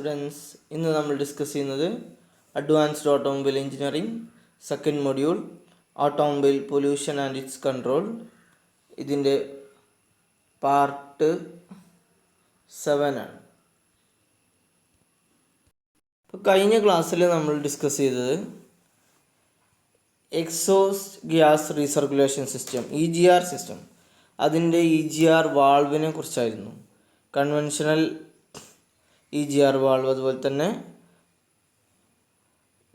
Students, ഇന്ന് നമ്മൾ discuss ചെയ്യുന്നത് advanced automobile engineering second module automobile pollution and its control. ഇതിൻ്റെ പാർട്ട് 7 ആണ്. ഇപ്പോൾ കഴിഞ്ഞ ക്ലാസ്സിൽ നമ്മൾ ഡിസ്കസ് ചെയ്തത് exhaust gas recirculation system EGR system, അതിൻ്റെ EGR വാൾവിനെ കുറിച്ചായിരുന്നു. കൺവെൻഷണൽ EGR വാൾവ്, അതുപോലെ തന്നെ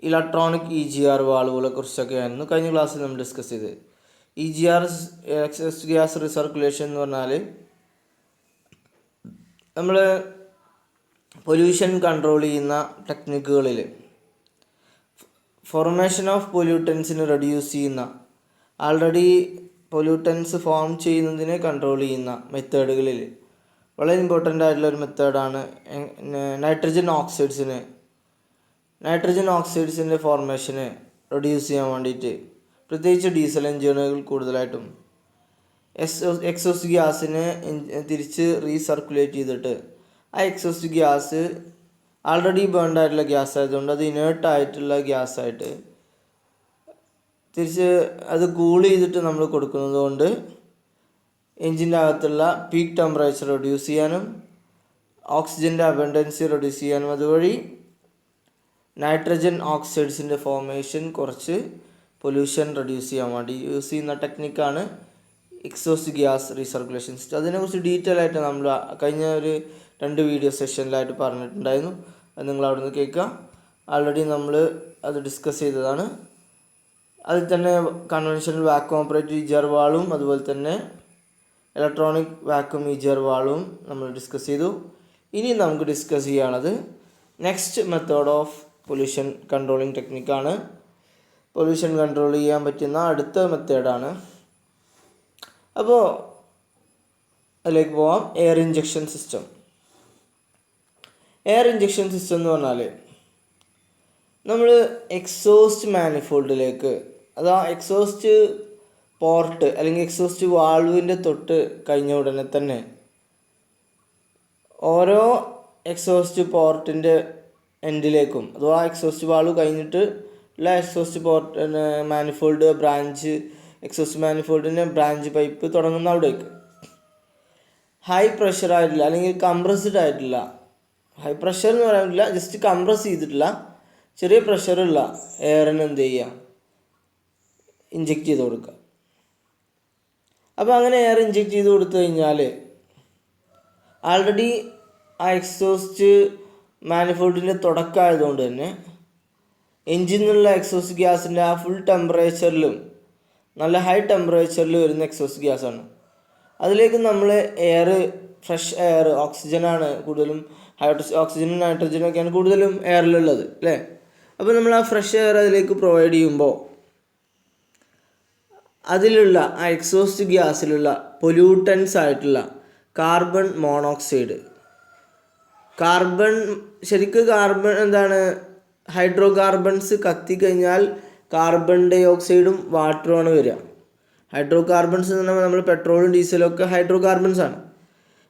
ഇലക്ട്രോണിക് EGR വാൾവുകളെ കുറിച്ചൊക്കെയായിരുന്നു കഴിഞ്ഞ ക്ലാസ്സിൽ നമ്മൾ ഡിസ്കസ് ചെയ്തത്. EGR എക്സോസ്റ്റ് ഗ്യാസ് റീസർക്കുലേഷൻ എന്ന് പറഞ്ഞാൽ നമ്മൾ പൊല്യൂഷൻ കൺട്രോൾ ചെയ്യുന്ന ടെക്നിക്കുകളിൽ ഫോർമേഷൻ ഓഫ് പൊല്യൂട്ടൻസിന് റെഡ്യൂസ് ചെയ്യുന്ന, ആൾറെഡി പൊല്യൂട്ടൻസ് ഫോം ചെയ്യുന്നതിനെ കൺട്രോൾ ചെയ്യുന്ന മെത്തേഡുകളിൽ വളരെ ഇമ്പോർട്ടൻ്റ് ആയിട്ടുള്ള ഒരു മെത്തേഡാണ് നൈട്രജൻ ഓക്സൈഡ്സിൻ്റെ ഫോർമേഷന് റെഡ്യൂസ് ചെയ്യാൻ വേണ്ടിയിട്ട്, പ്രത്യേകിച്ച് ഡീസൽ എഞ്ചിനുകൾ കൂടുതലായിട്ടും എക്സോസ്റ്റ് ഗ്യാസിനെ തിരിച്ച് റീസർക്കുലേറ്റ് ചെയ്തിട്ട് ആ എക്സോസ്റ്റ് ഗ്യാസ് ആൾറെഡി ബേൺഡ് ആയിട്ടുള്ള ഗ്യാസ് ആയതുകൊണ്ട് അത് ഇനേർട്ടായിട്ടുള്ള ഗ്യാസായിട്ട് തിരിച്ച് അത് കൂൾ ചെയ്തിട്ട് നമ്മൾ കൊടുക്കുന്നത് കൊണ്ട് എഞ്ചിൻ്റെ അകത്തുള്ള പീക്ക് ടെമ്പറേച്ചർ റെഡ്യൂസ് ചെയ്യാനും ഓക്സിജൻ്റെ അബൻഡൻസി റെഡ്യൂസ് ചെയ്യാനും അതുവഴി നൈട്രജൻ ഓക്സൈഡ്സിൻ്റെ ഫോർമേഷൻ കുറച്ച് പൊല്യൂഷൻ റെഡ്യൂസ് ചെയ്യാൻ വേണ്ടി യൂസ് ചെയ്യുന്ന ടെക്നിക്കാണ് എക്സോസ്റ്റ് ഗ്യാസ് റീസർക്കുലേഷൻ സിസ്റ്റം. അതിനെക്കുറിച്ച് ഡീറ്റെയിൽ ആയിട്ട് നമ്മൾ കഴിഞ്ഞ ഒരു 2 വീഡിയോ സെഷനിലായിട്ട് പറഞ്ഞിട്ടുണ്ടായിരുന്നു. അത് നിങ്ങൾ അവിടെ നിന്ന് കേൾക്കുക. ആൾറെഡി നമ്മൾ അത് ഡിസ്കസ് ചെയ്തതാണ്. അതിൽ തന്നെ കൺവെൻഷണൽ വാക്വം ഓപ്പറേറ്റഡ് EGR വാൾവും അതുപോലെ തന്നെ ഇലക്ട്രോണിക് വാക്വം EGR വാൾവും നമ്മൾ ഡിസ്കസ് ചെയ്തു. ഇനി നമുക്ക് ഡിസ്കസ് ചെയ്യാനുള്ളത് next method of pollution controlling ടെക്നിക്കാണ്. പൊല്യൂഷൻ കൺട്രോൾ ചെയ്യാൻ പറ്റുന്ന അടുത്ത മെത്തേഡാണ്. അപ്പോൾ അതിലേക്ക് പോവാം. Air injection system. Air injection system എന്ന് പറഞ്ഞാൽ നമ്മൾ എക്സോസ്റ്റ് മാനിഫോൾഡിലേക്ക്, അതാ എക്സോസ്റ്റ് പോർട്ട് അല്ലെങ്കിൽ എക്സോസ്റ്റ് വാൾവിൻ്റെ തൊട്ട് കഴിഞ്ഞ ഉടനെ തന്നെ ഓരോ എക്സോസ്റ്റ് പോർട്ടിൻ്റെ എൻഡിലേക്കും, അഥവാ എക്സോസ്റ്റ് വാൾവ് കഴിഞ്ഞിട്ട് ഉള്ള exhaust port manifold branch, exhaust മാനിഫോൾഡിൻ്റെ ബ്രാഞ്ച് പൈപ്പ് തുടങ്ങുന്ന അവിടേക്ക് ഹൈ പ്രഷർ ആയിട്ടില്ല അല്ലെങ്കിൽ കംപ്രസ്ഡ് ആയിട്ടില്ല, ഹൈ പ്രഷർ എന്ന് പറയാൻ പറ്റില്ല, ജസ്റ്റ് കംപ്രസ് ചെയ്തിട്ടില്ല ചെറിയ പ്രഷറുള്ള എയറിന് എന്ത് ചെയ്യുക, ഇഞ്ചെക്റ്റ് ചെയ്ത് കൊടുക്കുക. അപ്പോൾ അങ്ങനെ എയർ ഇഞ്ചെക്റ്റ് ചെയ്ത് കൊടുത്തു കഴിഞ്ഞാൽ ആൾറെഡി ആ എക്സോസ്റ്റ് മാനിഫോൾഡിൻ്റെ തുടക്കമായതുകൊണ്ട് തന്നെ എൻജിനിൽ നിന്നുള്ള എക്സോസ്റ്റ് ഗ്യാസിൻ്റെ ആ ഫുൾ ടെമ്പറേച്ചറിലും നല്ല ഹൈ ടെമ്പറേച്ചറിൽ വരുന്ന എക്സോസ്റ്റ് ഗ്യാസാണ്. അതിലേക്ക് നമ്മൾ എയർ, ഫ്രഷ് എയർ, ഓക്സിജനാണ് കൂടുതലും, ഓക്സിജനും നൈട്രജനും ഒക്കെയാണ് കൂടുതലും എയറിലുള്ളത് അല്ലേ. അപ്പോൾ നമ്മൾ ആ ഫ്രഷ് എയർ അതിലേക്ക് പ്രൊവൈഡ് ചെയ്യുമ്പോൾ അതിലുള്ള ആ എക്സോസ്റ്റ് ഗ്യാസിലുള്ള പൊല്യൂട്ടൻസ് ആയിട്ടുള്ള കാർബൺ മോണോക്സൈഡ്, ശരിക്കും കാർബൺ എന്താണ്, ഹൈഡ്രോ കാർബൺസ് കത്തിക്കഴിഞ്ഞാൽ കാർബൺ ഡൈ ഓക്സൈഡും വാട്ടറുമാണ് വരിക. ഹൈഡ്രോ കാർബൺസ് എന്ന് പറഞ്ഞാൽ നമ്മൾ പെട്രോളും ഡീസലും ഒക്കെ ഹൈഡ്രോ കാർബൺസ് ആണ്.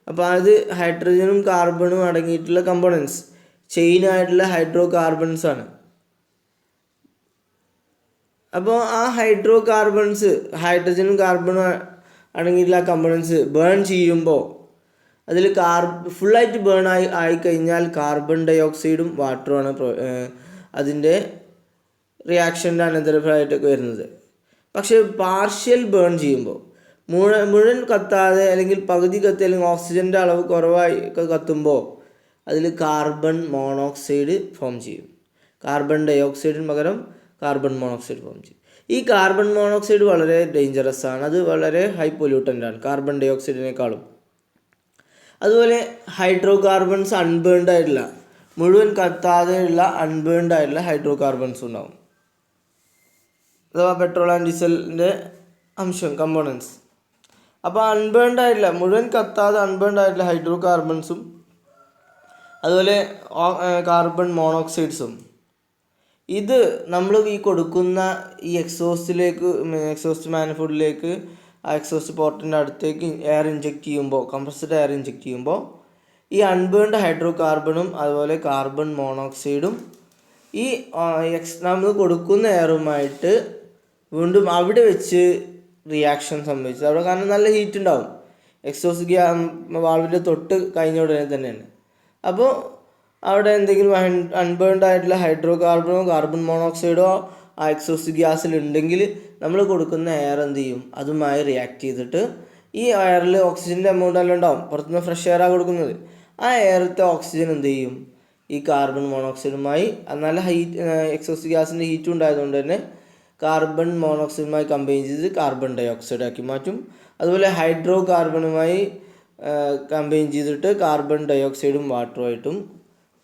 അപ്പോൾ അത് ഹൈഡ്രജനും കാർബണും അടങ്ങിയിട്ടുള്ള കമ്പോണൻസ്, ചെയിനായിട്ടുള്ള ഹൈഡ്രോ കാർബൺസ് ആണ്. അപ്പോൾ ആ ഹൈഡ്രോ കാർബൺസ്, ഹൈഡ്രജനും കാർബണും അടങ്ങിയിട്ടുള്ള കമ്പോണൻസ് ബേൺ ചെയ്യുമ്പോൾ അതിൽ ഫുള്ളായിട്ട് ബേൺ ആയിക്കഴിഞ്ഞാൽ കാർബൺ ഡൈ ഓക്സൈഡും വാട്ടറുമാണ് അതിൻ്റെ റിയാക്ഷൻ്റെ അനന്തരഫലമായിട്ടൊക്കെ വരുന്നത്. പക്ഷേ പാർഷ്യൽ ബേൺ ചെയ്യുമ്പോൾ, മുഴുവൻ കത്താതെ അല്ലെങ്കിൽ പകുതി കത്തി അല്ലെങ്കിൽ ഓക്സിജൻ്റെ അളവ് കുറവായി കത്തുമ്പോൾ അതിൽ കാർബൺ മോണോക്സൈഡ് ഫോം ചെയ്യും. കാർബൺ ഡൈ ഓക്സൈഡിന് പകരം കാർബൺ മോണോക്സൈഡ് ഫോം ചെയ്യും. ഈ കാർബൺ മോണോക്സൈഡ് വളരെ ഡേഞ്ചറസ് ആണ്, അത് വളരെ ഹൈ പൊല്യൂട്ടൻ്റ് ആണ് കാർബൺ ഡൈ ഓക്സൈഡിനേക്കാളും. അതുപോലെ ഹൈഡ്രോ കാർബൺസ് അൺബേൺഡ് ആയിട്ടുള്ള, മുഴുവൻ കത്താതെയുള്ള അൺബേൺഡ് ആയിട്ടുള്ള ഹൈഡ്രോ കാർബൺസ് ഉണ്ടാവും, അഥവാ പെട്രോൾ ആൻഡ് ഡീസലിൻ്റെ അംശം, കമ്പോണൻസ്. അപ്പോൾ അൺബേൺഡ് ആയിട്ടുള്ള, മുഴുവൻ കത്താതെ അൺബേൺഡ് ആയിട്ടുള്ള ഹൈഡ്രോ കാർബൺസും അതുപോലെ കാർബൺ മോണോക്സൈഡ്സും, ഇത് നമ്മൾ ഈ കൊടുക്കുന്ന ഈ എക്സോസ്റ്റ് മാനിഫോൾഡിലേക്ക് ആ എക്സോസ്റ്റ് പോർട്ടിൻ്റെ അടുത്തേക്ക് എയർ ഇഞ്ചെക്റ്റ് ചെയ്യുമ്പോൾ, കംപ്രസ്ഡ് എയർ ഇഞ്ചെക്റ്റ് ചെയ്യുമ്പോൾ ഈ അൺബേൺഡ് ഹൈഡ്രോ കാർബണും അതുപോലെ കാർബൺ മോണോക്സൈഡും ഈ നമ്മൾ കൊടുക്കുന്ന എയറുമായിട്ട് വീണ്ടും അവിടെ വെച്ച് റിയാക്ഷൻ സംഭവിച്ചു. അവിടെ കാരണം നല്ല ഹീറ്റ് ഉണ്ടാവും. എക്സോസ്റ്റ് വാൾവിൻ്റെ തൊട്ട് കഴിഞ്ഞ ഉടനെ തന്നെയാണ്. അപ്പോൾ അവിടെ എന്തെങ്കിലും അൺബേൺഡ് ആയിട്ടുള്ള ഹൈഡ്രോ കാർബണോ കാർബൺ മോണോക്സൈഡോ ആ എക്സോസ്റ്റ് ഗ്യാസിൽ ഉണ്ടെങ്കിൽ നമ്മൾ കൊടുക്കുന്ന എയർ എന്ത് ചെയ്യും, അതുമായി റിയാക്ട് ചെയ്തിട്ട് ഈ എയറിൽ ഓക്സിജൻ്റെ എമൗണ്ട് എല്ലാം ഉണ്ടാവും. പുറത്തുനിന്ന് ഫ്രഷ് എയറാണ് കൊടുക്കുന്നത്. ആ എയറിലത്തെ ഓക്സിജൻ എന്ത് ചെയ്യും, ഈ കാർബൺ മോണോക്സൈഡുമായി നല്ല ഹീറ്റ് എക്സോസ്റ്റ് ഗ്യാസിൻ്റെ ഹീറ്റും ഉണ്ടായതുകൊണ്ട് തന്നെ കാർബൺ മോണോക്സൈഡുമായി കമ്പൈൻ ചെയ്ത് കാർബൺ ഡൈ ഓക്സൈഡ് ആക്കി മാറ്റും. അതുപോലെ ഹൈഡ്രോ കാർബണുമായി കമ്പൈൻ ചെയ്തിട്ട് കാർബൺ ഡൈ ഓക്സൈഡും വാട്ടറുമായിട്ടും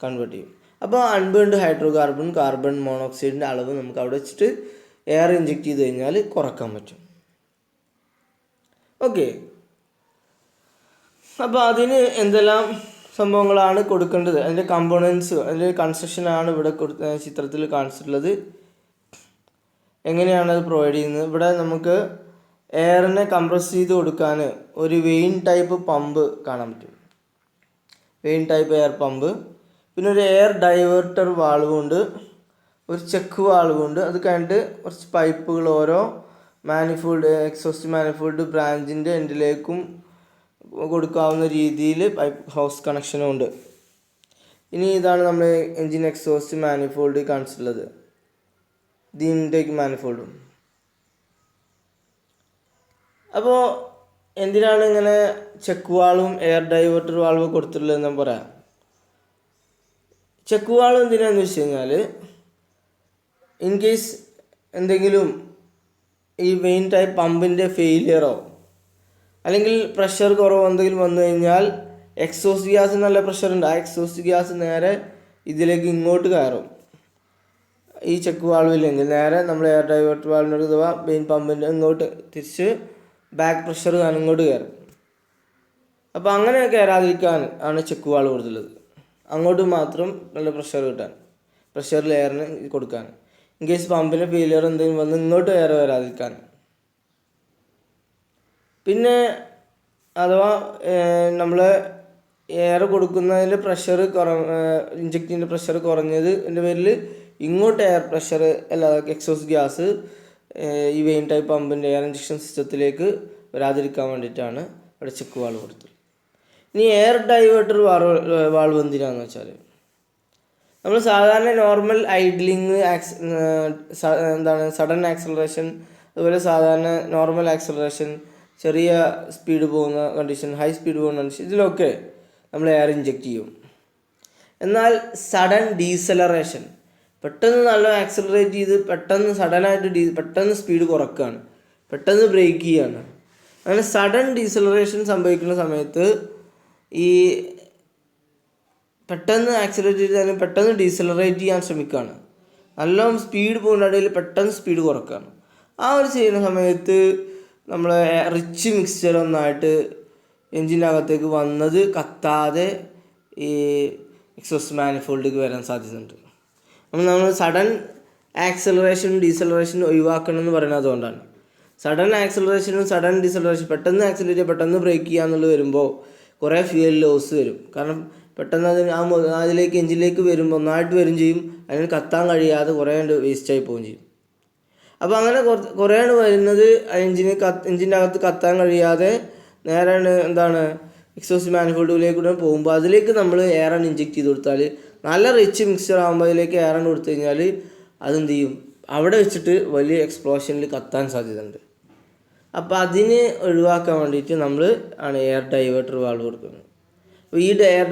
കൺവേർട്ട് ചെയ്യും. അപ്പോൾ അൺബേൺഡ് ഹൈഡ്രോ കാർബൺ കാർബൺ മോണോക്സൈഡിൻ്റെ അളവ് നമുക്ക് അവിടെ വെച്ചിട്ട് എയർ ഇഞ്ചെക്ട് ചെയ്ത് കഴിഞ്ഞാൽ കുറക്കാൻ പറ്റും. ഓക്കെ, അപ്പോൾ അതിന് എന്തെല്ലാം സംഭവങ്ങളാണ് കൊടുക്കേണ്ടത്, അതിൻ്റെ കമ്പോണൻസ്, അതിൻ്റെ കൺസ്ട്രക്ഷനാണ് ഇവിടെ ചിത്രത്തിൽ കാണിച്ചിട്ടുള്ളത്. എങ്ങനെയാണ് അത് പ്രൊവൈഡ് ചെയ്യുന്നത്? ഇവിടെ നമുക്ക് എയറിനെ കംപ്രസ് ചെയ്ത് കൊടുക്കാൻ ഒരു വെയിൻ ടൈപ്പ് പമ്പ് കാണാൻ പറ്റും. വെയിൻ ടൈപ്പ് എയർ പമ്പ്, പിന്നെ ഒരു എയർ ഡൈവേർട്ടർ വാൾവുണ്ട്, ഒരു ചെക്ക് വാൾവുണ്ട്. അത് കഴിഞ്ഞിട്ട് കുറച്ച് പൈപ്പുകൾ ഓരോ മാനിഫോൾഡ് എക്സോസ്റ്റ് മാനിഫോൾഡ് ബ്രാഞ്ചിൻ്റെ എൻഡിലേക്കും കൊടുക്കാവുന്ന രീതിയിൽ പൈപ്പ് ഹൗസ് കണക്ഷനും ഉണ്ട്. ഇനി ഇതാണ് നമ്മൾ എൻജിൻ എക്സോസ്റ്റ് മാനിഫോൾഡ് കാണിച്ചിട്ടുള്ളത്, ദി ഇൻടേക്ക് മാനിഫോൾഡും. അപ്പോൾ എന്തിനാണ് ഇങ്ങനെ ചെക്ക് വാൾവും എയർ ഡൈവേർട്ടർ വാൾവും കൊടുത്തിട്ടുള്ളതെന്ന് ഞാൻ പറയാം. ചെക്ക് വാൾവ് എന്തിനാണെന്ന് വെച്ച് കഴിഞ്ഞാൽ ഇൻ കേസ് എന്തെങ്കിലും ഈ വെയിൻ ടൈപ്പ് പമ്പിൻ്റെ ഫെയിലിയറോ അല്ലെങ്കിൽ പ്രഷർ കുറവോ എന്തെങ്കിലും വന്നു കഴിഞ്ഞാൽ എക്സോസ്റ്റ് ഗ്യാസ് നല്ല പ്രഷറുണ്ട്, ആ എക്സോസ്റ്റ് ഗ്യാസ് നേരെ ഇതിലേക്ക് ഇങ്ങോട്ട് കയറും. ഈ ചെക്ക് വാൾവില്ലെങ്കിൽ നേരെ നമ്മൾ എയർ ഡൈവേർട്ടർ വാൾവിൻ്റെ അഥവാ വെയിൻ പമ്പിൻ്റെ ഇങ്ങോട്ട് തിരിച്ച് ബാക്ക് പ്രഷർ ഇങ്ങോട്ട് കയറും. അപ്പോൾ അങ്ങനെ കയറാതിരിക്കാൻ ആണ് ചെക്ക് വാൾവ് കൊടുത്തുള്ളത്. അങ്ങോട്ട് മാത്രം നല്ല പ്രഷർ കിട്ടാൻ, പ്രഷറിൽ എയറിന് കൊടുക്കാൻ. ഇൻ കേസ് പമ്പിൻ്റെ ഫെയിലിയർ എന്തെങ്കിലും വന്ന് ഇങ്ങോട്ട് എയർ വരാതിരിക്കാൻ. പിന്നെ അഥവാ നമ്മൾ എയർ കൊടുക്കുന്നതിൻ്റെ പ്രഷർ ഇഞ്ചക്റ്റിൻ്റെ പ്രഷർ കുറഞ്ഞതിൻ്റെ പേരിൽ ഇങ്ങോട്ട് എയർ പ്രഷർ അല്ല എക്സോസ്റ്റ് ഗ്യാസ് ഈ വെയിൻ ടൈപ്പ് പമ്പിൻ്റെ എയർ ഇഞ്ചക്ഷൻ സിസ്റ്റത്തിലേക്ക് വരാതിരിക്കാൻ വേണ്ടിയിട്ടാണ് ഇവിടെ ചെക്ക് വാൾവ് കൊടുത്തത്. ഇനി എയർ ഡൈവേർട്ടർ വാൾവ് എന്തിനാണെന്ന് വെച്ചാൽ നമ്മൾ സാധാരണ നോർമൽ ഐഡ്ലിങ് എന്താണ് സഡൻ ആക്സലറേഷൻ, അതുപോലെ സാധാരണ നോർമൽ ആക്സലറേഷൻ, ചെറിയ സ്പീഡ് പോകുന്ന കണ്ടീഷൻ, ഹൈ സ്പീഡ് പോകുന്ന കണ്ടീഷൻ, ഇതിലൊക്കെ നമ്മൾ എയർ ഇഞ്ചെക്റ്റ് ചെയ്യും. എന്നാൽ സഡൻ ഡീസലറേഷൻ, പെട്ടെന്ന് നല്ല ആക്സലറേറ്റ് ചെയ്ത് പെട്ടെന്ന് സഡനായിട്ട് പെട്ടെന്ന് സ്പീഡ് കുറക്കുകയാണ്, പെട്ടെന്ന് ബ്രേക്ക് ചെയ്യുകയാണ്. അങ്ങനെ സഡൻ ഡീസലറേഷൻ സംഭവിക്കുന്ന സമയത്ത് ഈ പെട്ടെന്ന് ആക്സലറേറ്റ് ചെയ്താലും പെട്ടെന്ന് ഡീസലറേറ്റ് ചെയ്യാൻ ശ്രമിക്കുകയാണ്. നല്ലോണം സ്പീഡ് പോകുന്ന ഇടയിൽ പെട്ടെന്ന് സ്പീഡ് കുറക്കുകയാണ്. ആ ഒരു ചെയ്യുന്ന സമയത്ത് നമ്മൾ റിച്ച് മിക്സ്ചർ ഒന്നായിട്ട് എൻജിൻ്റെ അകത്തേക്ക് വന്നത് കത്താതെ ഈ എക്സോസ്റ്റ് മാനിഫോൾഡിലേക്ക് വരാൻ സാധ്യതയുണ്ട്. അപ്പോൾ നമ്മൾ സഡൻ ആക്സലറേഷനും ഡീസലറേഷനും ഒഴിവാക്കണം എന്ന് പറയുന്നത് അതുകൊണ്ടാണ്. സഡൻ ആക്സലറേഷനും സഡൻ ഡീസലറേഷൻ, പെട്ടെന്ന് ആക്സലറേറ്റ് പെട്ടെന്ന് ബ്രേക്ക് ചെയ്യുക എന്നുള്ളത് വരുമ്പോൾ കുറേ ഫ്യൂവൽ ലോസ് വരും. കാരണം പെട്ടെന്ന് അതിലേക്ക് എഞ്ചിനിലേക്ക് വരുമ്പോൾ ഒന്നായിട്ട് വരും ചെയ്യും, അതിന് കത്താൻ കഴിയാതെ കുറേ വേസ്റ്റായി പോവുകയും ചെയ്യും. അപ്പോൾ അങ്ങനെ കുറേയാണ് വരുന്നത് എഞ്ചിൻ്റെ അകത്ത് കത്താൻ കഴിയാതെ നേരെ എന്താണ് എക്സോസ്റ്റ് മാനിഫോൾഡിലേക്ക് പോകുമ്പോൾ അതിലേക്ക് നമ്മൾ എയറാണ് ഇഞ്ചെക്ട് ചെയ്ത് കൊടുത്താൽ നല്ല റിച്ച് മിക്സ്ചർ ആകുമ്പോൾ അതിലേക്ക് എയറാണ് കൊടുത്തു കഴിഞ്ഞാൽ അതെന്ത് ചെയ്യും, അവിടെ വെച്ചിട്ട് വലിയ എക്സ്പ്ലോഷനിൽ കത്താൻ സാധ്യതയുണ്ട്. അപ്പോൾ അതിന് ഒഴിവാക്കാൻ വേണ്ടിയിട്ട് നമ്മൾ ആണ് എയർ ഡൈവേർട്ടർ വാൾവ് കൊടുക്കുന്നത്. അപ്പോൾ ഈ എയർ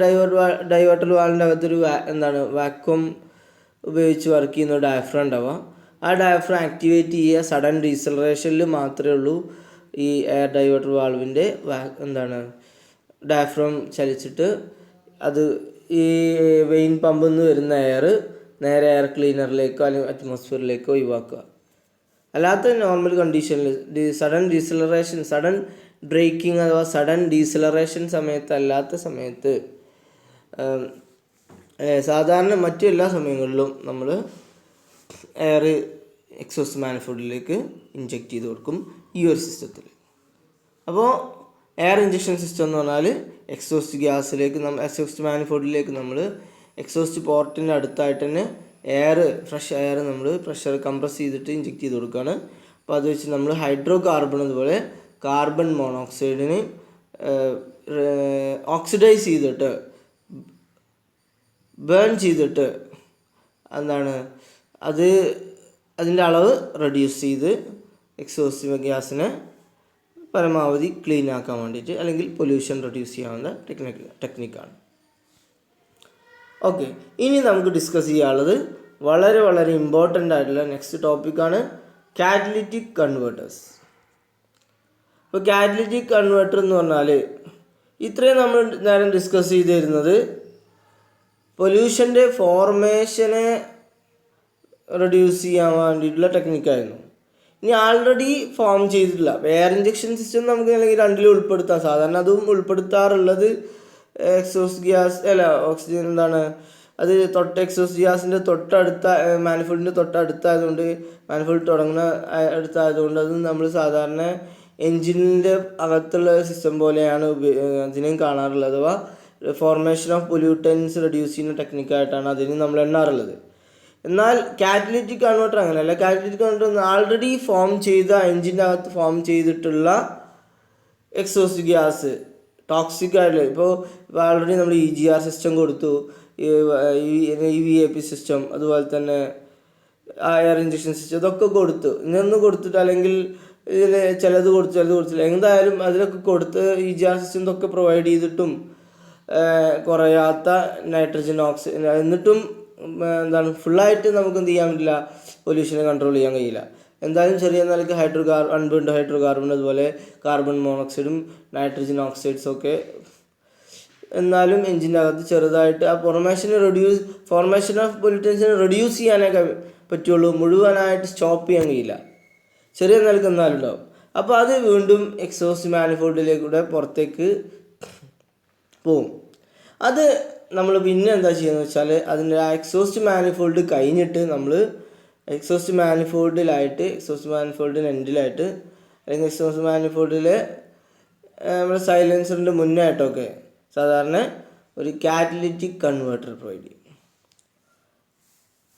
ഡൈവേർട്ടർ വാൾവിൻ്റെ അകത്തൊരു വാക്വം ഉപയോഗിച്ച് വർക്ക് ചെയ്യുന്ന ഡയഫ്രം ഉണ്ടാവുക. ആ ഡയഫ്രം ആക്ടിവേറ്റ് ചെയ്യുക സഡൻ ഡീസലറേഷനിൽ മാത്രമേ ഉള്ളൂ. ഈ എയർ ഡൈവേർട്ടർ വാൾവിൻ്റെ ഡയഫ്രം ചലിച്ചിട്ട് അത് ഈ വെയിൻ പമ്പിൽ നിന്ന് വരുന്ന എയർ നേരെ എയർ ക്ലീനറിലേക്കോ അല്ലെങ്കിൽ അറ്റ്മോസ്ഫിയറിലേക്കോ ഒഴിവാക്കുക. അല്ലാത്ത നോർമൽ കണ്ടീഷനിൽ സഡൻ ഡീസലറേഷൻ, സഡൻ ബ്രേക്കിംഗ് അഥവാ സഡൻ ഡീസലറേഷൻ അല്ലാത്ത സമയത്ത് സാധാരണ മറ്റു എല്ലാ സമയങ്ങളിലും നമ്മൾ എയർ എക്സോസ്റ്റ് മാനിഫോൾഡിലേക്ക് ഇഞ്ചെക്റ്റ് ചെയ്ത് കൊടുക്കും ഈ ഒരു സിസ്റ്റത്തിൽ. അപ്പോൾ എയർ ഇഞ്ചക്ഷൻ സിസ്റ്റം എന്ന് പറഞ്ഞാൽ എക്സോസ്റ്റ് ഗ്യാസിലേക്ക് എക്സോസ്റ്റ് മാനിഫോൾഡിലേക്ക് നമ്മൾ എക്സോസ്റ്റ് പോർട്ടിൻ്റെ അടുത്തായിട്ട് തന്നെ ഫ്രഷ് എയർ നമ്മൾ പ്രഷർ കംപ്രസ് ചെയ്തിട്ട് ഇഞ്ചെക്ട് ചെയ്ത് കൊടുക്കുകയാണ്. അപ്പോൾ അത് വെച്ച് നമ്മൾ ഹൈഡ്രോ കാർബൺ അതുപോലെ കാർബൺ മോണോക്സൈഡിന് ഓക്സിഡൈസ് ചെയ്തിട്ട് ബേൺ ചെയ്തിട്ട് അതിൻ്റെ അളവ് റെഡ്യൂസ് ചെയ്ത് എക്സോസ്റ്റ് ഗ്യാസിനെ പരമാവധി ക്ലീൻ ആക്കാൻ വേണ്ടിയിട്ട് അല്ലെങ്കിൽ പൊല്യൂഷൻ റെഡ്യൂസ് ചെയ്യാവുന്ന ടെക്നിക്കാണ്. ഓക്കെ, ഇനി നമുക്ക് ഡിസ്കസ് ചെയ്യാനുള്ളത് വളരെ വളരെ ഇമ്പോർട്ടൻ്റ് ആയിട്ടുള്ള നെക്സ്റ്റ് ടോപ്പിക്കാണ് കാറ്റലിറ്റിക് കൺവേർട്ടേഴ്സ്. ഇപ്പോൾ കാറ്റലിറ്റിക് കൺവേർട്ടർ എന്ന് പറഞ്ഞാൽ ഇത്രയും നമ്മൾ നേരം ഡിസ്കസ് ചെയ്ത് തരുന്നത് പൊല്യൂഷൻ്റെ ഫോർമേഷനെ റെഡ്യൂസ് ചെയ്യാൻ വേണ്ടിയിട്ടുള്ള ടെക്നിക്കായിരുന്നു. ഇനി ആൾറെഡി ഫോം ചെയ്തിട്ടില്ല എയർ ഇഞ്ചക്ഷൻ സിസ്റ്റം നമുക്ക് അല്ലെങ്കിൽ രണ്ടിലും ഉൾപ്പെടുത്താം. സാധാരണ അതും ഉൾപ്പെടുത്താറുള്ളത് എക്സോസ്റ്റ് ഗ്യാസ് ഓക്സിജൻ അത് എക്സോസ്റ്റ് ഗ്യാസിൻ്റെ തൊട്ടടുത്ത മാനിഫോൾഡിൻ്റെ തൊട്ടടുത്തായതുകൊണ്ട് മാനിഫോൾഡ് തുടങ്ങുന്ന അടുത്തായതുകൊണ്ട് അത് നമ്മൾ സാധാരണ എൻജിനിൻ്റെ അകത്തുള്ള സിസ്റ്റം പോലെയാണ് അതിനെയും കാണാറുള്ളത്. അഥവാ ഫോർമേഷൻ ഓഫ് പൊല്യൂട്ടൻസ് റെഡ്യൂസ് ചെയ്യുന്ന ടെക്നിക്കായിട്ടാണ് അതിന് നമ്മൾ എണ്ണാറുള്ളത്. എന്നാൽ കാറ്റലിറ്റിക് കൺവേർട്ടർ അങ്ങനെയല്ല. കാറ്റലിറ്റിക് കൺവേർട്ടർ ആൾറെഡി ഫോം ചെയ്ത എൻജിൻ്റെ അകത്ത് ഫോം ചെയ്തിട്ടുള്ള എക്സോസ്റ്റ് ഗ്യാസ് ടോക്സിക് ആയിട്ടുള്ള ഇപ്പോൾ ആൾറെഡി നമ്മൾ EGR സിസ്റ്റം കൊടുത്തു, EVAP സിസ്റ്റം, അതുപോലെ തന്നെ എയർ ഇഞ്ചക്ഷൻ സിസ്റ്റം, ഇതൊക്കെ കൊടുത്തു. ഇതൊന്നും കൊടുത്തിട്ട് അല്ലെങ്കിൽ ഇതിൽ ചിലത് കൊടുത്തില്ല, എന്തായാലും അതിലൊക്കെ കൊടുത്ത് EGR സിസ്റ്റം ഇതൊക്കെ പ്രൊവൈഡ് ചെയ്തിട്ടും കുറയാത്ത നൈട്രജൻ ഓക്സൈഡ് എന്നിട്ടും ഫുള്ളായിട്ട് നമുക്ക് എന്ത് ചെയ്യാൻ പറ്റില്ല, പൊല്യൂഷനെ കൺട്രോൾ ചെയ്യാൻ കഴിയില്ല. എന്തായാലും ചെറിയ നിലയ്ക്ക് അൺബേൺഡ് ഹൈഡ്രോ കാർബൺ അതുപോലെ കാർബൺ മോണോക്സൈഡും നൈട്രജൻ ഓക്സൈഡ്സും ഒക്കെ എന്നാലും എഞ്ചിൻ്റെ അകത്ത് ചെറുതായിട്ട് ആ ഫോർമേഷൻ ഓഫ് പൊല്യൂട്ടൻസിനെ റെഡ്യൂസ് ചെയ്യാനൊക്കെ പറ്റുള്ളൂ. മുഴുവനായിട്ട് സ്റ്റോപ്പ് ചെയ്യാൻ കഴിയില്ല, ചെറിയ നിലയ്ക്ക് എന്നാലും ഉണ്ടാവും. അപ്പോൾ അത് വീണ്ടും എക്സോസ്റ്റ് മാനിഫോൾഡിലേക്കൂടെ പുറത്തേക്ക് പോവും. അത് നമ്മൾ പിന്നെ എന്താ ചെയ്യുന്നത് വെച്ചാൽ അതിൻ്റെ ആ എക്സോസ്റ്റ് മാനിഫോൾഡ് കഴിഞ്ഞിട്ട് നമ്മൾ എക്സോസ്റ്റ് മാനിഫോൾഡിൻ്റെ എൻഡിലായിട്ട് അല്ലെങ്കിൽ എക്സോസ്റ്റ് മാനിഫോൾഡിലെ നമ്മുടെ സൈലൻസറിൻ്റെ മുന്നായിട്ടൊക്കെ സാധാരണ ഒരു കാറ്റലിറ്റിക് കൺവേർട്ടർ പ്രൊവൈഡ് ചെയ്യും.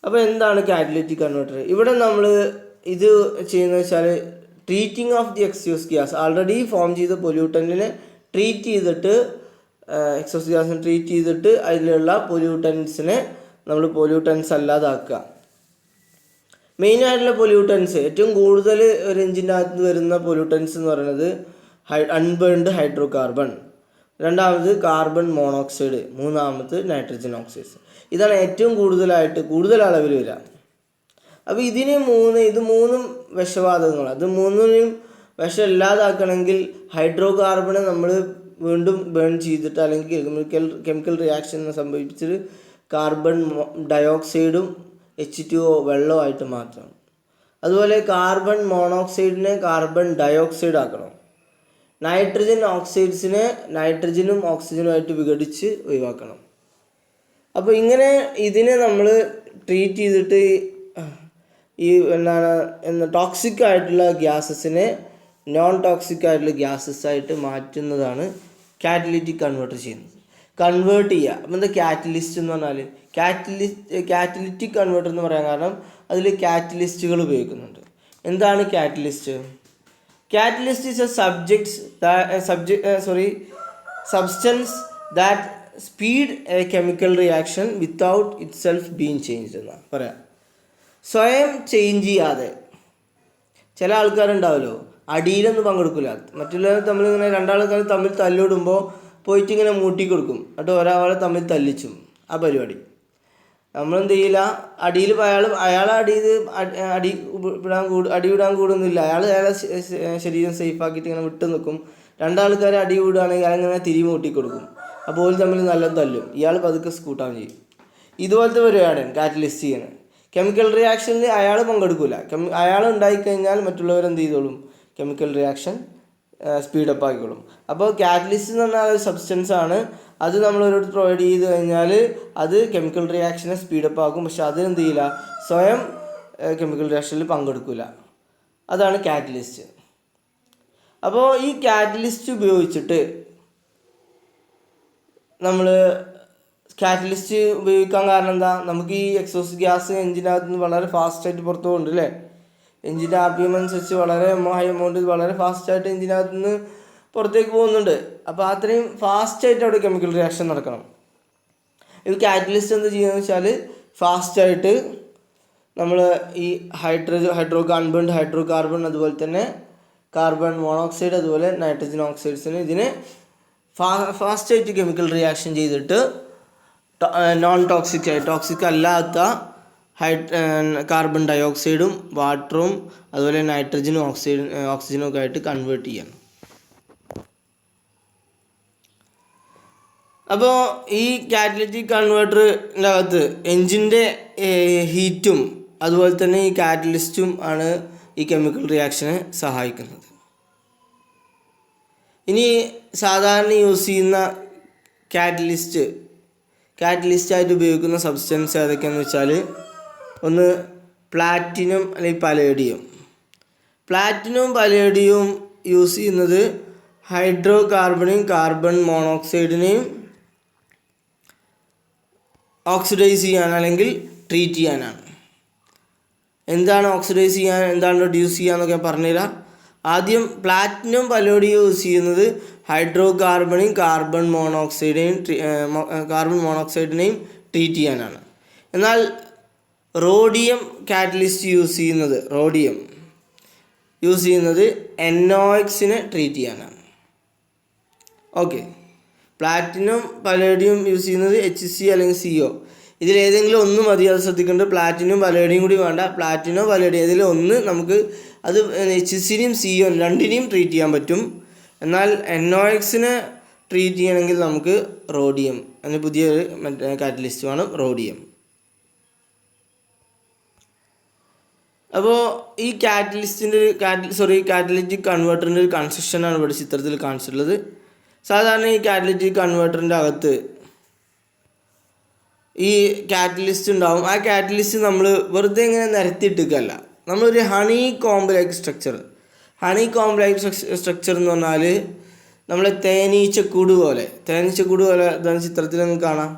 അപ്പോൾ എന്താണ് കാറ്റലിറ്റിക് കൺവേർട്ടർ? ഇവിടെ നമ്മൾ ഇത് ചെയ്യുന്നത് വെച്ചാൽ treating of the exhaust gas already form ചെയ്ത പൊല്യൂട്ടൻറ്റിനെ ട്രീറ്റ് ചെയ്തിട്ട് എക്സോസ്റ്റ് ഗ്യാസിനെ ട്രീറ്റ് ചെയ്തിട്ട് അതിലുള്ള പൊല്യൂട്ടൻസിനെ നമ്മൾ പൊല്യൂട്ടൻസ് അല്ലാതാക്കുക. മെയിനായിട്ടുള്ള പൊല്യൂട്ടൻസ് ഏറ്റവും കൂടുതൽ ഒരു എഞ്ചിൻ്റെ അകത്ത് വരുന്ന പൊല്യൂട്ടൻസ് എന്ന് പറയുന്നത് അൺബേൺഡ് ഹൈഡ്രോ കാർബൺ, രണ്ടാമത് കാർബൺ മോണോക്സൈഡ്, മൂന്നാമത് നൈട്രജൻ ഓക്സൈഡ്സ്. ഇതാണ് ഏറ്റവും കൂടുതൽ അളവിൽ വരിക. അപ്പോൾ ഇത് മൂന്നും വിഷവാതകങ്ങളാണ്. അത് മൂന്നിനും വിഷം ഇല്ലാതാക്കണമെങ്കിൽ ഹൈഡ്രോ കാർബണെ നമ്മൾ വീണ്ടും ബേൺ ചെയ്തിട്ട് അല്ലെങ്കിൽ കെമിക്കൽ റിയാക്ഷൻ സംഭവിച്ചിട്ട് കാർബൺ ഡയോക്സൈഡും H2O വെള്ളമായിട്ട് മാറ്റണം. അതുപോലെ കാർബൺ മോണോക്സൈഡിനെ കാർബൺ ഡയോക്സൈഡ് ആക്കണം. നൈട്രജൻ ഓക്സൈഡ്സിനെ നൈട്രജനും ഓക്സിജനുമായിട്ട് വിഘടിച്ച് ഒഴിവാക്കണം. അപ്പോൾ ഇങ്ങനെ ഇതിനെ നമ്മൾ ട്രീറ്റ് ചെയ്തിട്ട് ഈ ടോക്സിക് ആയിട്ടുള്ള ഗ്യാസസിനെ നോൺ ടോക്സിക് ആയിട്ടുള്ള ഗ്യാസസ് ആയിട്ട് മാറ്റുന്നതാണ് കാറ്റലിറ്റിക് കൺവേർട്ടർ ചെയ്യുന്നത്. കൺവേർട്ട് ചെയ്യുക. അപ്പം എന്താ കാറ്റലിസ്റ്റ് എന്ന് പറഞ്ഞാൽ കാറ്റലിറ്റിക് കൺവേർട്ടർ എന്ന് പറയാൻ കാരണം അതിൽ കാറ്റലിസ്റ്റുകൾ ഉപയോഗിക്കുന്നുണ്ട്. എന്താണ് catalyst? Catalyst is substance that speed A chemical reaction without it self being changed എന്നാണ് പറയാം. സ്വയം ചേഞ്ച് ചെയ്യാതെ. ചില ആൾക്കാരുണ്ടാവുമല്ലോ അടിയിലൊന്നും പങ്കെടുക്കില്ല, മറ്റുള്ളവർ തമ്മിലിങ്ങനെ രണ്ടാൾക്കാർ തമ്മിൽ തല്ലിടുമ്പോൾ പോയിട്ട് ഇങ്ങനെ മൂട്ടി കൊടുക്കും, എന്നിട്ട് ഒരാളെ തമ്മിൽ തല്ലിച്ചും ആ പരിപാടി. നമ്മളെന്ത് ചെയ്യില്ല, അടിയിൽ അയാളെ അടി വിടാൻ കൂടുന്നില്ല, അയാളെ ശരീരം സേഫാക്കിയിട്ട് ഇങ്ങനെ വിട്ട് നിൽക്കും. രണ്ടാൾക്കാർ അടി വിടുകയാണെങ്കിൽ അയാളിങ്ങനെ തിരികെ മൂട്ടി കൊടുക്കും, അപ്പോൾ തമ്മിൽ നല്ല തല്ലും, ഇയാൾ പതുക്കെ സ്കൂട്ടാൻ ചെയ്യും. ഇതുപോലത്തെ പരിപാടിയാണ് കാറ്റലിസ്റ്റ് ചെയ്യുന്നത്. കെമിക്കൽ റിയാക്ഷനിൽ അയാൾ പങ്കെടുക്കില്ല. അയാൾ ഉണ്ടായിക്കഴിഞ്ഞാൽ മറ്റുള്ളവരെന്ത് ചെയ്തോളും, കെമിക്കൽ റിയാക്ഷൻ സ്പീഡപ്പ് ആക്കിക്കോളും. അപ്പോൾ കാറ്റലിസ്റ്റ് എന്ന് പറഞ്ഞാൽ ഒരു സബ്സ്റ്റൻസ് ആണ്. അത് നമ്മളൊരു പ്രൊവൈഡ് ചെയ്ത് കഴിഞ്ഞാൽ അത് കെമിക്കൽ റിയാക്ഷനെ സ്പീഡപ്പ് ആക്കും. പക്ഷെ അതിനെന്ത് ചെയ്യില്ല, സ്വയം കെമിക്കൽ റിയാക്ഷനിൽ പങ്കെടുക്കില്ല. അതാണ് കാറ്റലിസ്റ്റ്. അപ്പോൾ ഈ കാറ്റലിസ്റ്റ് ഉപയോഗിച്ചിട്ട് നമ്മൾ കാറ്റലിസ്റ്റ് ഉപയോഗിക്കാൻ കാരണം എന്താ, നമുക്ക് ഈ എക്സോസ്റ്റ് ഗ്യാസ് എഞ്ചിനകത്ത് നിന്ന് വളരെ ഫാസ്റ്റായിട്ട് പുറത്തു പോകുന്നുണ്ട് അല്ലേ. എഞ്ചിൻ്റെ RPM അനുസരിച്ച് വളരെ ഹൈ എമൗണ്ട് വളരെ ഫാസ്റ്റായിട്ട് എഞ്ചിനകത്ത് നിന്ന് പുറത്തേക്ക് പോകുന്നുണ്ട്. അപ്പോൾ അത്രയും ഫാസ്റ്റായിട്ട് അവിടെ കെമിക്കൽ റിയാക്ഷൻ നടക്കണം. ഇത് കാറ്റലിസ്റ്റ് എന്താ ചെയ്യുകയെന്ന് വെച്ചാൽ ഫാസ്റ്റായിട്ട് നമ്മൾ ഈ ഹൈഡ്രോ കാർബൺ അതുപോലെ തന്നെ കാർബൺ മോണോക്സൈഡ് അതുപോലെ നൈട്രജൻ ഓക്സൈഡ്സിന് ഇതിന് ഫാസ്റ്റായിട്ട് കെമിക്കൽ റിയാക്ഷൻ ചെയ്തിട്ട് ടോക്സിക് അല്ലാത്ത കാർബൺ ഡയോക്സൈഡും വാട്ടറും അതുപോലെ നൈട്രജനും ഓക്സിജനും ഒക്കെ ആയിട്ട് കൺവേർട്ട് ചെയ്യണം. അപ്പോൾ ഈ കാറ്റലിറ്റിക് കൺവേർട്ടറിൻ്റെ അകത്ത് എൻജിൻ്റെ ഹീറ്റും അതുപോലെ തന്നെ ഈ കാറ്റലിസ്റ്റും ആണ് ഈ കെമിക്കൽ റിയാക്ഷനെ സഹായിക്കുന്നത്. ഇനി സാധാരണ യൂസ് ചെയ്യുന്ന കാറ്റലിസ്റ്റായിട്ട് ഉപയോഗിക്കുന്ന സബ്സ്റ്റൻസ് ഏതൊക്കെയാണെന്ന് വെച്ചാൽ, ഒന്ന് പ്ലാറ്റിനം അല്ലെങ്കിൽ പലേഡിയം യൂസ് ചെയ്യുന്നത് ഹൈഡ്രോ കാർബൺ മോണോക്സൈഡിനെയും ഓക്സിഡൈസ് ചെയ്യാൻ അല്ലെങ്കിൽ ട്രീറ്റ് ചെയ്യാനാണ്. എന്താണ് ഓക്സിഡൈസ് ചെയ്യാൻ, എന്താണ് റെഡ്യൂസ് ചെയ്യാന്നൊക്കെ പറഞ്ഞുതരാം. ആദ്യം പ്ലാറ്റിനം പലേഡിയം യൂസ് ചെയ്യുന്നത് ഹൈഡ്രോ കാർബൺ മോണോക്സൈഡിനെയും ട്രീറ്റ് ചെയ്യാനാണ്. എന്നാൽ റോഡിയം കാറ്റലിസ്റ്റ് യൂസ് ചെയ്യുന്നത് NOx-നെ ട്രീറ്റ് ചെയ്യാനാണ്. ഓക്കെ, പ്ലാറ്റിനം പലേഡിയം യൂസ് ചെയ്യുന്നത് HC അല്ലെങ്കിൽ CO, ഇതിലേതെങ്കിലും ഒന്ന് മതി. അത് ശ്രദ്ധിക്കേണ്ടത് പ്ലാറ്റിനം പലേഡിയം കൂടി വേണ്ട, പ്ലാറ്റിനം പലേഡിയം ഇതിലൊന്ന് നമുക്ക് അത് HCനെയും CO രണ്ടിനെയും ട്രീറ്റ് ചെയ്യാൻ പറ്റും. എന്നാൽ NOx-നെ ട്രീറ്റ് ചെയ്യണമെങ്കിൽ നമുക്ക് റോഡിയം, അതിന് പുതിയൊരു കാറ്റലിസ്റ്റുമാണ് റോഡിയം. അപ്പോൾ ഈ കാറ്റലിറ്റിക് കൺവേർട്ടറിൻ്റെ ഒരു കൺസ്ട്രക്ഷനാണ് ഇവിടെ ചിത്രത്തിൽ കാണിച്ചിട്ടുള്ളത്. സാധാരണ ഈ കാറ്റലിറ്റിക് കൺവേർട്ടറിൻ്റെ അകത്ത് ഈ കാറ്റലിസ്റ്റ് ഉണ്ടാവും. ആ കാറ്റലിസ്റ്റ് നമ്മൾ വെറുതെ ഇങ്ങനെ നിരത്തിയിട്ടിക്കല്ല, നമ്മളൊരു ഹണി കോംബ് സ്ട്രക്ചർ എന്ന് പറഞ്ഞാൽ നമ്മളെ തേനീച്ചക്കൂട് പോലെ ഇതാണ് ചിത്രത്തിൽ നിങ്ങൾക്ക് കാണാം.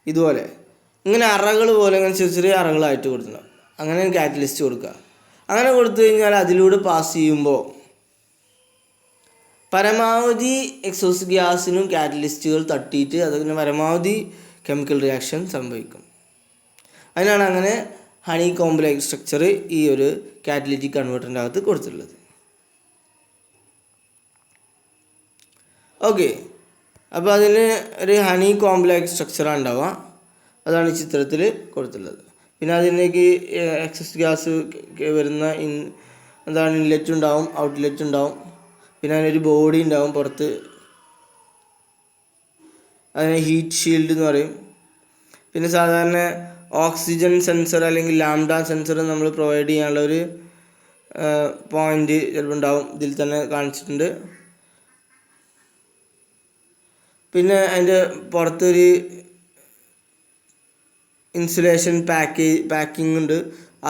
ഇതുപോലെ ഇങ്ങനെ അറകൾ പോലെ ഇങ്ങനെ ചെറിയ അറകളായിട്ട് കൊടുക്കണം. അങ്ങനെ കാറ്റലിസ്റ്റ് കൊടുക്കുക. അങ്ങനെ കൊടുത്തു കഴിഞ്ഞാൽ അതിലൂടെ പാസ് ചെയ്യുമ്പോൾ പരമാവധി എക്സോസ്റ്റ് ഗ്യാസിനും കാറ്റലിസ്റ്റുകൾ തട്ടിയിട്ട് അതിന് പരമാവധി കെമിക്കൽ റിയാക്ഷൻ സംഭവിക്കും. അതിനാണ് അങ്ങനെ ഹണി കോംബ് സ്ട്രക്ചർ ഈ ഒരു കാറ്റലിറ്റിക് കൺവേർട്ടറിൻ്റെ അകത്ത് കൊടുത്തിട്ടുള്ളത്. ഓക്കെ, അപ്പോൾ അതിന് ഒരു ഹണി കോംബ് സ്ട്രക്ചറാണ് ഉണ്ടാവുക. അതാണ് ഈ ചിത്രത്തിൽ കൊടുത്തിട്ടുള്ളത്. പിന്നെ അതിലേക്ക് എക്സോസ്റ്റ് ഗ്യാസ് വരുന്ന ഇൻലെറ്റ് ഉണ്ടാവും, ഔട്ട്ലെറ്റ് ഉണ്ടാവും. പിന്നെ അതിനൊരു ബോഡി ഉണ്ടാവും പുറത്ത്, അതിനെ ഹീറ്റ് ഷീൽഡ് എന്ന് പറയും. പിന്നെ സാധാരണ ഓക്സിജൻ സെൻസർ അല്ലെങ്കിൽ ലാംഡ സെൻസർ നമ്മൾ പ്രൊവൈഡ് ചെയ്യാനുള്ള ഒരു പോയിൻ്റ് ചിലപ്പോൾ ഉണ്ടാവും, ഇതിൽ തന്നെ കാണിച്ചിട്ടുണ്ട്. പിന്നെ അതിൻ്റെ പുറത്തൊരു ഇൻസുലേഷൻ പാക്കിംഗ് ഉണ്ട്.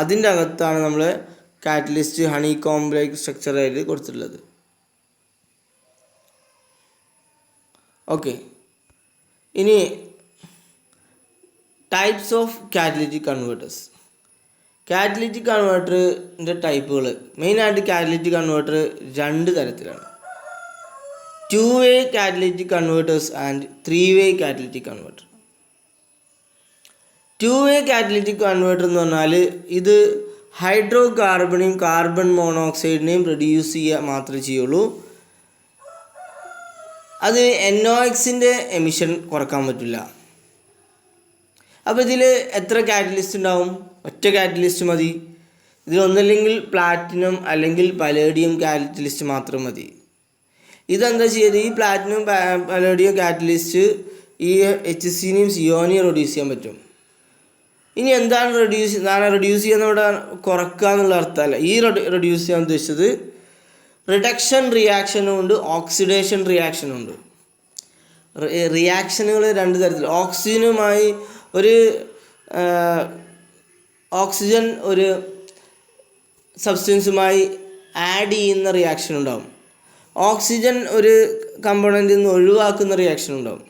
അതിൻ്റെ അകത്താണ് നമ്മൾ കാറ്റലിസ്റ്റ് ഹണി കോംബ് സ്ട്രക്ചറായിട്ട് കൊടുത്തിട്ടുള്ളത്. ഓക്കെ, ഇനി types of catalytic converters. Catalytic കൺവേർട്ടറിൻ്റെ ടൈപ്പുകൾ മെയിനായിട്ട് കാറ്റലിറ്റിക് കൺവേർട്ടർ രണ്ട് തരത്തിലാണ്: 2-way catalytic converters and 3-way catalytic converter. 2-way catalytic converter എന്ന് പറഞ്ഞാൽ ഇത് ഹൈഡ്രോ കാർബൺ മോണോക്സൈഡിനെയും റെഡ്യൂസ് ചെയ്യുക മാത്രമേ ചെയ്യുള്ളൂ. അത് NOx-ൻ്റെ എമിഷൻ കുറക്കാൻ പറ്റില്ല. അപ്പോൾ ഇതിൽ എത്ര കാറ്റലിസ്റ്റ് ഉണ്ടാവും? ഒറ്റ കാറ്റലിസ്റ്റ് മതി. ഇതിലൊന്നല്ലെങ്കിൽ പ്ലാറ്റിനം അല്ലെങ്കിൽ പലേഡിയം കാറ്റലിസ്റ്റ് മാത്രം മതി. ഇതെന്താ ചെയ്ത് ഈ പ്ലാറ്റിനം പലേഡിയം കാറ്റലിസ്റ്റ് ഈ HCനെയും COനെയും റെഡ്യൂസ് ചെയ്യാൻ പറ്റും. ഇനി എന്താണ് റെഡ്യൂസ് ചെയ്യുന്നവിടെ കുറക്കുക എന്നുള്ള അർത്ഥമല്ല. ഈ റെഡ്യൂസ് ചെയ്യാൻ ഉദ്ദേശിച്ചത് റിഡക്ഷൻ റിയാക്ഷനും ഉണ്ട്, ഓക്സിഡേഷൻ റിയാക്ഷനും ഉണ്ട്. റിയാക്ഷനുകൾ രണ്ട് തരത്തിൽ. ഓക്സിജനുമായി ഓക്സിജൻ ഒരു സബ്സ്റ്റൻസുമായി ആഡ് ചെയ്യുന്ന റിയാക്ഷൻ ഉണ്ടാവും. ഓക്സിജൻ ഒരു കമ്പോണൻറ്റിൽ നിന്ന് ഒഴിവാക്കുന്ന റിയാക്ഷൻ ഉണ്ടാവും.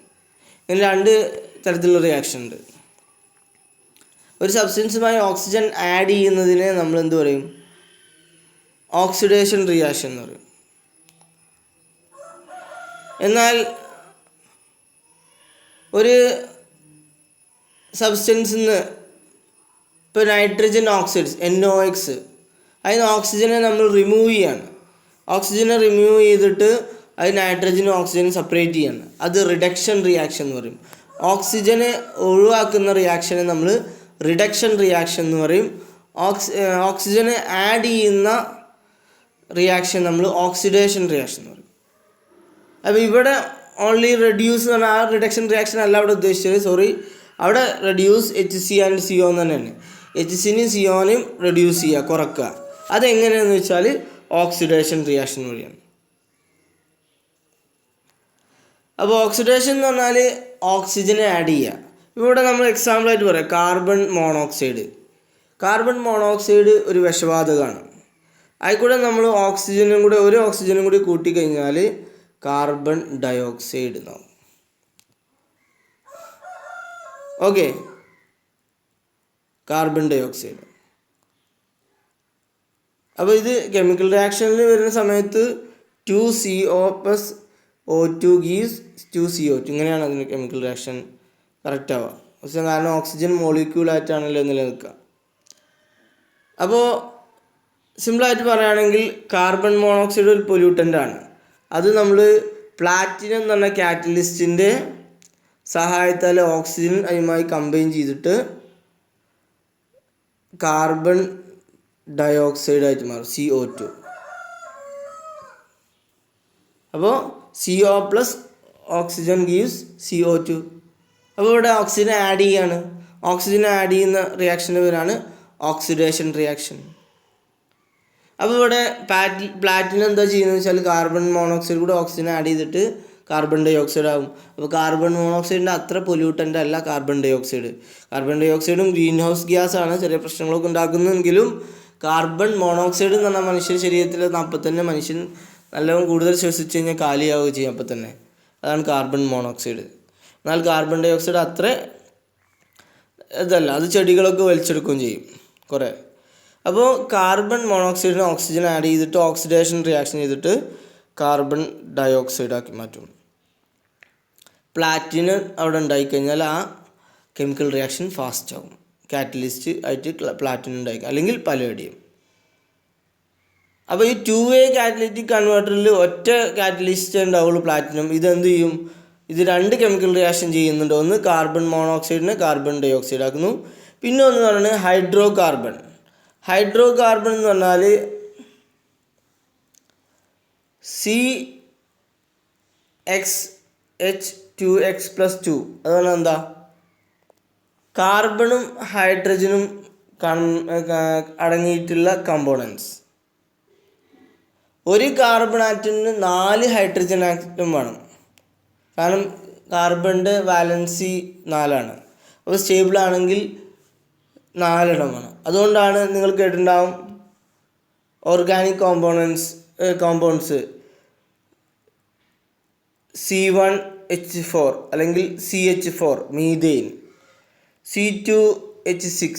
ഇങ്ങനെ രണ്ട് തരത്തിലുള്ള റിയാക്ഷൻ ഉണ്ട്. ഒരു സബ്സ്റ്റൻസുമായി ഓക്സിജൻ ആഡ് ചെയ്യുന്നതിനെ നമ്മൾ എന്ത് പറയും? ഓക്സിഡേഷൻ റിയാക്ഷൻ എന്ന് പറയും. എന്നാൽ ഒരു സബ്സ്റ്റൻസിൽ നിന്ന് ഇപ്പോൾ നൈട്രജൻ ഓക്സൈഡ്സ് NOx, അതിന് ഓക്സിജനെ നമ്മൾ റിമൂവ് ചെയ്യാണ്. ഓക്സിജനെ റിമൂവ് ചെയ്തിട്ട് അത് നൈട്രജനും ഓക്സിജനും സെപ്പറേറ്റ് ചെയ്യാണ്. അത് റിഡക്ഷൻ റിയാക്ഷൻ എന്ന് പറയും. ഓക്സിജനെ ഒഴിവാക്കുന്ന റിയാക്ഷനെ നമ്മൾ റിഡക്ഷൻ റിയാക്ഷൻ എന്ന് പറയും. ഓക്സിജനെ ആഡ് ചെയ്യുന്ന റിയാക്ഷൻ നമ്മൾ ഓക്സിഡേഷൻ റിയാക്ഷൻ എന്ന് പറയും. അപ്പോൾ ഇവിടെ ഓൺലി റെഡ്യൂസ് എന്ന് പറഞ്ഞാൽ ആ റിഡക്ഷൻ റിയാക്ഷൻ അല്ല അവിടെ ഉദ്ദേശിച്ചത്. അവിടെ റെഡ്യൂസ് HC ആൻഡ് CO തന്നെയാണ്. HCനെയും COനെയും റെഡ്യൂസ് ചെയ്യുക, കുറക്കുക. അതെങ്ങനെയാണെന്ന് വെച്ചാൽ ഓക്സിഡേഷൻ റിയാക്ഷൻ വഴിയാണ്. അപ്പോൾ ഓക്സിഡേഷൻ എന്ന് പറഞ്ഞാൽ ഓക്സിജനെ ആഡ് ചെയ്യുക. ഇവിടെ നമ്മൾ എക്സാമ്പിളായിട്ട് പറയാം കാർബൺ മോണോക്സൈഡ്. കാർബൺ മോണോക്സൈഡ് ഒരു വിഷവാതകമാണ്. അതിൽക്കൂടെ നമ്മൾ ഒരു ഓക്സിജനും കൂടി കൂട്ടിക്കഴിഞ്ഞാൽ കാർബൺ ഡയോക്സൈഡ് എന്നാവും. Okay, carbon dioxide. അപ്പോൾ ഇത് കെമിക്കൽ റിയാക്ഷനിൽ വരുന്ന സമയത്ത് 2CO + O2 gives 2CO2. ഇങ്ങനെയാണ് അതിന് കെമിക്കൽ റിയാക്ഷൻ കറക്റ്റ് ആവുക. കാരണം ഓക്സിജൻ മോളിക്യൂളായിട്ടാണല്ലോ നിലനിൽക്കുക. അപ്പോൾ സിമ്പിളായിട്ട് പറയുകയാണെങ്കിൽ കാർബൺ മോണോക്സൈഡ് ഒരു പൊല്യൂട്ടൻ്റാണ്. അത് നമ്മൾ പ്ലാറ്റിനം എന്ന് പറഞ്ഞ കാറ്റലിസ്റ്റിൻ്റെ സഹായത്താൽ ഓക്സിജൻ അതുമായി കമ്പൈൻ ചെയ്തിട്ട് കാർബൺ ഡയോക്സൈഡായിട്ട് മാറും, CO2. അപ്പോൾ CO + ഓക്സിജൻ ഗീവ്സ് CO2. അപ്പോൾ ഇവിടെ ഓക്സിജൻ ആഡ് ചെയ്യാണ്. ഓക്സിജൻ ആഡ് ചെയ്യുന്ന റിയാക്ഷൻ്റെ പേരാണ് ഓക്സിഡേഷൻ റിയാക്ഷൻ. അപ്പോൾ ഇവിടെ പ്ലാറ്റിനം എന്താ ചെയ്യുന്നത് വെച്ചാൽ കാർബൺ മോണോക്സൈഡ് കൂടെ ഓക്സിജൻ ആഡ് ചെയ്തിട്ട് കാർബൺ ഡയോക്സൈഡ് ആകും. അപ്പോൾ കാർബൺ മോണോക്സൈഡിൻ്റെ അത്ര പൊല്യൂട്ടൻ്റ് അല്ല കാർബൺ ഡയോക്സൈഡ്. കാർബൺ ഡയോക്സൈഡും ഗ്രീൻ ഹൗസ് ഗ്യാസാണ്, ചെറിയ പ്രശ്നങ്ങളൊക്കെ ഉണ്ടാക്കുന്നതെങ്കിലും കാർബൺ മോണോക്സൈഡ് എന്ന് പറഞ്ഞാൽ മനുഷ്യ ശരീരത്തിൽ അപ്പോൾ തന്നെ മനുഷ്യൻ നല്ലോണം കൂടുതൽ ശ്വസിച്ച് കഴിഞ്ഞാൽ കാലിയാവുകയും ചെയ്യും അപ്പോൾ തന്നെ. അതാണ് കാർബൺ മോണോക്സൈഡ്. എന്നാൽ കാർബൺ ഡയോക്സൈഡ് അത്ര ഇതല്ല, അത് ചെടികളൊക്കെ വലിച്ചെടുക്കുകയും ചെയ്യും കുറേ. അപ്പോൾ കാർബൺ മോണോക്സൈഡിന് ഓക്സിജൻ ആഡ് ചെയ്തിട്ട് ഓക്സിഡേഷൻ റിയാക്ഷൻ ചെയ്തിട്ട് കാർബൺ ഡയോക്സൈഡ് ആക്കി മാറ്റും. പ്ലാറ്റിനം അവിടെ ഉണ്ടായിക്കഴിഞ്ഞാൽ ആ കെമിക്കൽ റിയാക്ഷൻ ഫാസ്റ്റ് ആകും. കാറ്റലിസ്റ്റ് ആയിട്ട് പ്ലാറ്റിനം ഉണ്ടായിരിക്കും, അല്ലെങ്കിൽ പലേഡിയം. അപ്പോൾ ഈ 2A കാറ്റലിറ്റിക് കൺവേർട്ടറിൽ ഒറ്റ കാറ്റലിസ്റ്റ് ഉണ്ടാവുള്ളൂ, പ്ലാറ്റിനം. ഇതെന്ത് ചെയ്യും? ഇത് രണ്ട് കെമിക്കൽ റിയാക്ഷൻ ചെയ്യുന്നുണ്ട്. ഒന്ന് കാർബൺ മോണോക്സൈഡിനെ കാർബൺ ഡയോക്സൈഡ് ആക്കുന്നു. പിന്നെ ഒന്ന് പറയുന്നത് ഹൈഡ്രോ കാർബൺ. ഹൈഡ്രോ കാർബൺ എന്ന് പറഞ്ഞാൽ CHH2X+2. അതുപോലെ എന്താ, കാർബണും ഹൈഡ്രജനും അടങ്ങിയിട്ടുള്ള കമ്പോണൻസ്. ഒരു കാർബൺ ആറ്റമിന് 4 ഹൈഡ്രജൻ ആറ്റം വേണം. കാരണം കാർബണിൻ്റെ വാലൻസി 4ആണ്. അപ്പോൾ സ്റ്റേബിൾ ആണെങ്കിൽ 4 എണ്ണം വേണം. അതുകൊണ്ടാണ് നിങ്ങൾ കേട്ടിട്ടുണ്ടാവും ഓർഗാനിക് കോമ്പൗണ്ട്സ് C1H4 അല്ലെങ്കിൽ CH4 methane, C2H6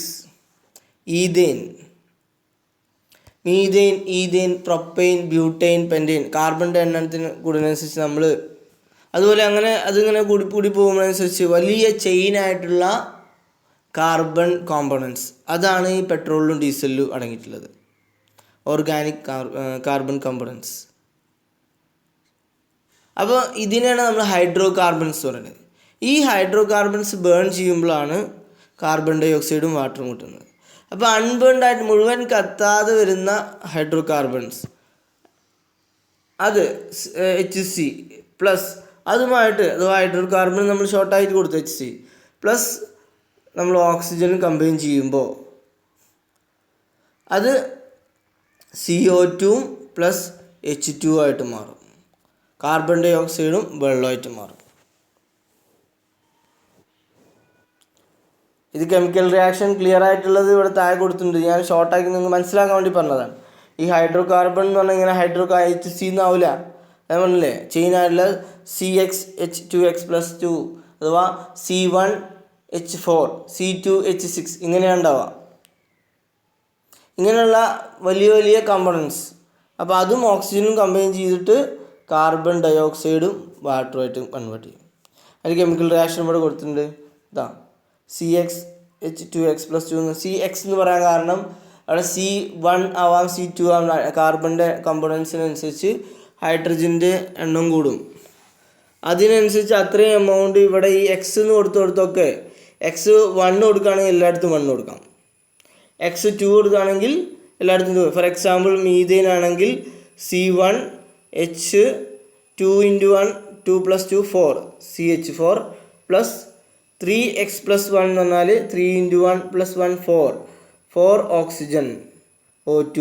ethane, propyne, butyne, pentyne. കാർബണിൻ്റെ എണ്ണത്തിന് കൂടുന്നതനുസരിച്ച് നമ്മൾ അതുപോലെ അതിങ്ങനെ കൂടി പോകുന്നതനുസരിച്ച് വലിയ ചെയിനായിട്ടുള്ള കാർബൺ കോമ്പണൻസ്. അതാണ് ഈ പെട്രോളിലും ഡീസലിലും അടങ്ങിയിട്ടുള്ളത്, ഓർഗാനിക് കാർബൺ കോമ്പണൻസ്. അപ്പോൾ ഇതിനെയാണ് നമ്മൾ ഹൈഡ്രോ കാർബൺസ് പറയുന്നത്. ഈ ഹൈഡ്രോ കാർബൺസ് ബേൺ ചെയ്യുമ്പോഴാണ് കാർബൺ ഡയോക്സൈഡും വാട്ടറും കിട്ടുന്നത്. അപ്പോൾ അൺബേൺഡായിട്ട് മുഴുവൻ കത്താതെ വരുന്ന ഹൈഡ്രോ കാർബൺസ് അത് HC പ്ലസ് അതുമായിട്ട്, അഥവാ ഹൈഡ്രോ കാർബൺ നമ്മൾ ഷോർട്ടായിട്ട് കൊടുത്തു HC പ്ലസ് നമ്മൾ ഓക്സിജൻ കമ്പൈൻ ചെയ്യുമ്പോൾ അത് CO2 പ്ലസ് H2 ആയിട്ട് മാറും. കാർബൺ ഡയോക്സൈഡും വെള്ളമായിട്ട് മാറും. ഇത് കെമിക്കൽ റിയാക്ഷൻ ക്ലിയർ ആയിട്ടുള്ളത് ഇവിടെ താഴെ കൊടുത്തിട്ടുണ്ട്. ഞാൻ ഷോർട്ടാക്കി നിങ്ങൾക്ക് മനസ്സിലാക്കാൻ വേണ്ടി പറഞ്ഞതാണ്. ഈ ഹൈഡ്രോ കാർബൺ എന്ന് പറഞ്ഞാൽ ഇങ്ങനെ HC എന്നാവില്ല, അത് പറഞ്ഞില്ലേ ചെയിനായിട്ടുള്ള CxH2x+2 അഥവാ C1H4 C2H6 ഇങ്ങനെയാണ് ഉണ്ടാവുക. ഇങ്ങനെയുള്ള വലിയ വലിയ കമ്പോണൻസ്. അപ്പോൾ അതും ഓക്സിജനും കമ്പൈൻ ചെയ്തിട്ട് കാർബൺ ഡൈ ഓക്സൈഡും വാട്ടറുമായിട്ടും കൺവേർട്ട് ചെയ്യും. അതിൽ കെമിക്കൽ റിയാക്ഷൻ ഇവിടെ കൊടുത്തിട്ടുണ്ട്. ഇതാ CxH2x+2 CX എന്ന് പറയാൻ കാരണം അവിടെ C1 ആവാം C2 ആവാം. കാർബണിൻ്റെ കമ്പോണൻസിനനുസരിച്ച് ഹൈഡ്രജൻ്റെ എണ്ണം കൂടും. അതിനനുസരിച്ച് അത്രയും എമൗണ്ട് ഇവിടെ ഈ എക്സ് എന്ന് കൊടുത്തൊക്കെ X1 കൊടുക്കുകയാണെങ്കിൽ എല്ലായിടത്തും 1 കൊടുക്കാം. X2 കൊടുക്കുകയാണെങ്കിൽ എല്ലായിടത്തും 2. ഫോർ എക്സാമ്പിൾ മീഥേൻ ആണെങ്കിൽ C1H2 × 1 2 + 2 4 CH4 പ്ലസ് 3x+1 എന്ന് പറഞ്ഞാൽ 3 × 1 + 1 4 ഓക്സിജൻ O2.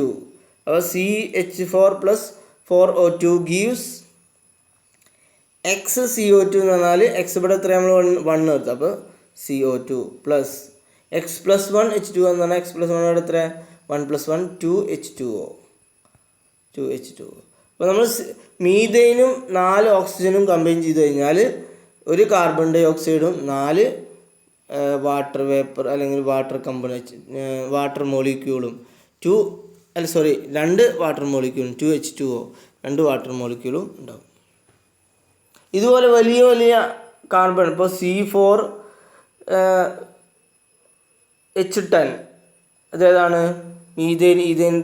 അപ്പോൾ CH4 + 4O2 ഗീവ്സ് XCO2 എന്ന് പറഞ്ഞാൽ X ഇവിടെ എത്ര നമ്മൾ 1 എടുത്തു. അപ്പോൾ CO2 പ്ലസ് X+1 H2 എന്ന് പറഞ്ഞാൽ X+1 ഇവിടെ എത്ര 1 + 1 2H2O. അപ്പോൾ നമ്മൾ മീഥേനും 4 ഓക്സിജനും കമ്പൈൻ ചെയ്ത് കഴിഞ്ഞാൽ ഒരു കാർബൺ ഡൈ ഓക്സൈഡും 4 വാട്ടർ വേപ്പർ അല്ലെങ്കിൽ വാട്ടർ കമ്പോണൻറ്റ് വാട്ടർ മോളിക്യൂളും 2 വാട്ടർ മോളിക്യൂളും 2H2O 2 വാട്ടർ മോളിക്യൂളും ഉണ്ടാവും. ഇതുപോലെ വലിയ വലിയ കാർബൺ ഇപ്പോൾ C4H10 അതേതാണ് മീഥേൻ ഈഥേൻ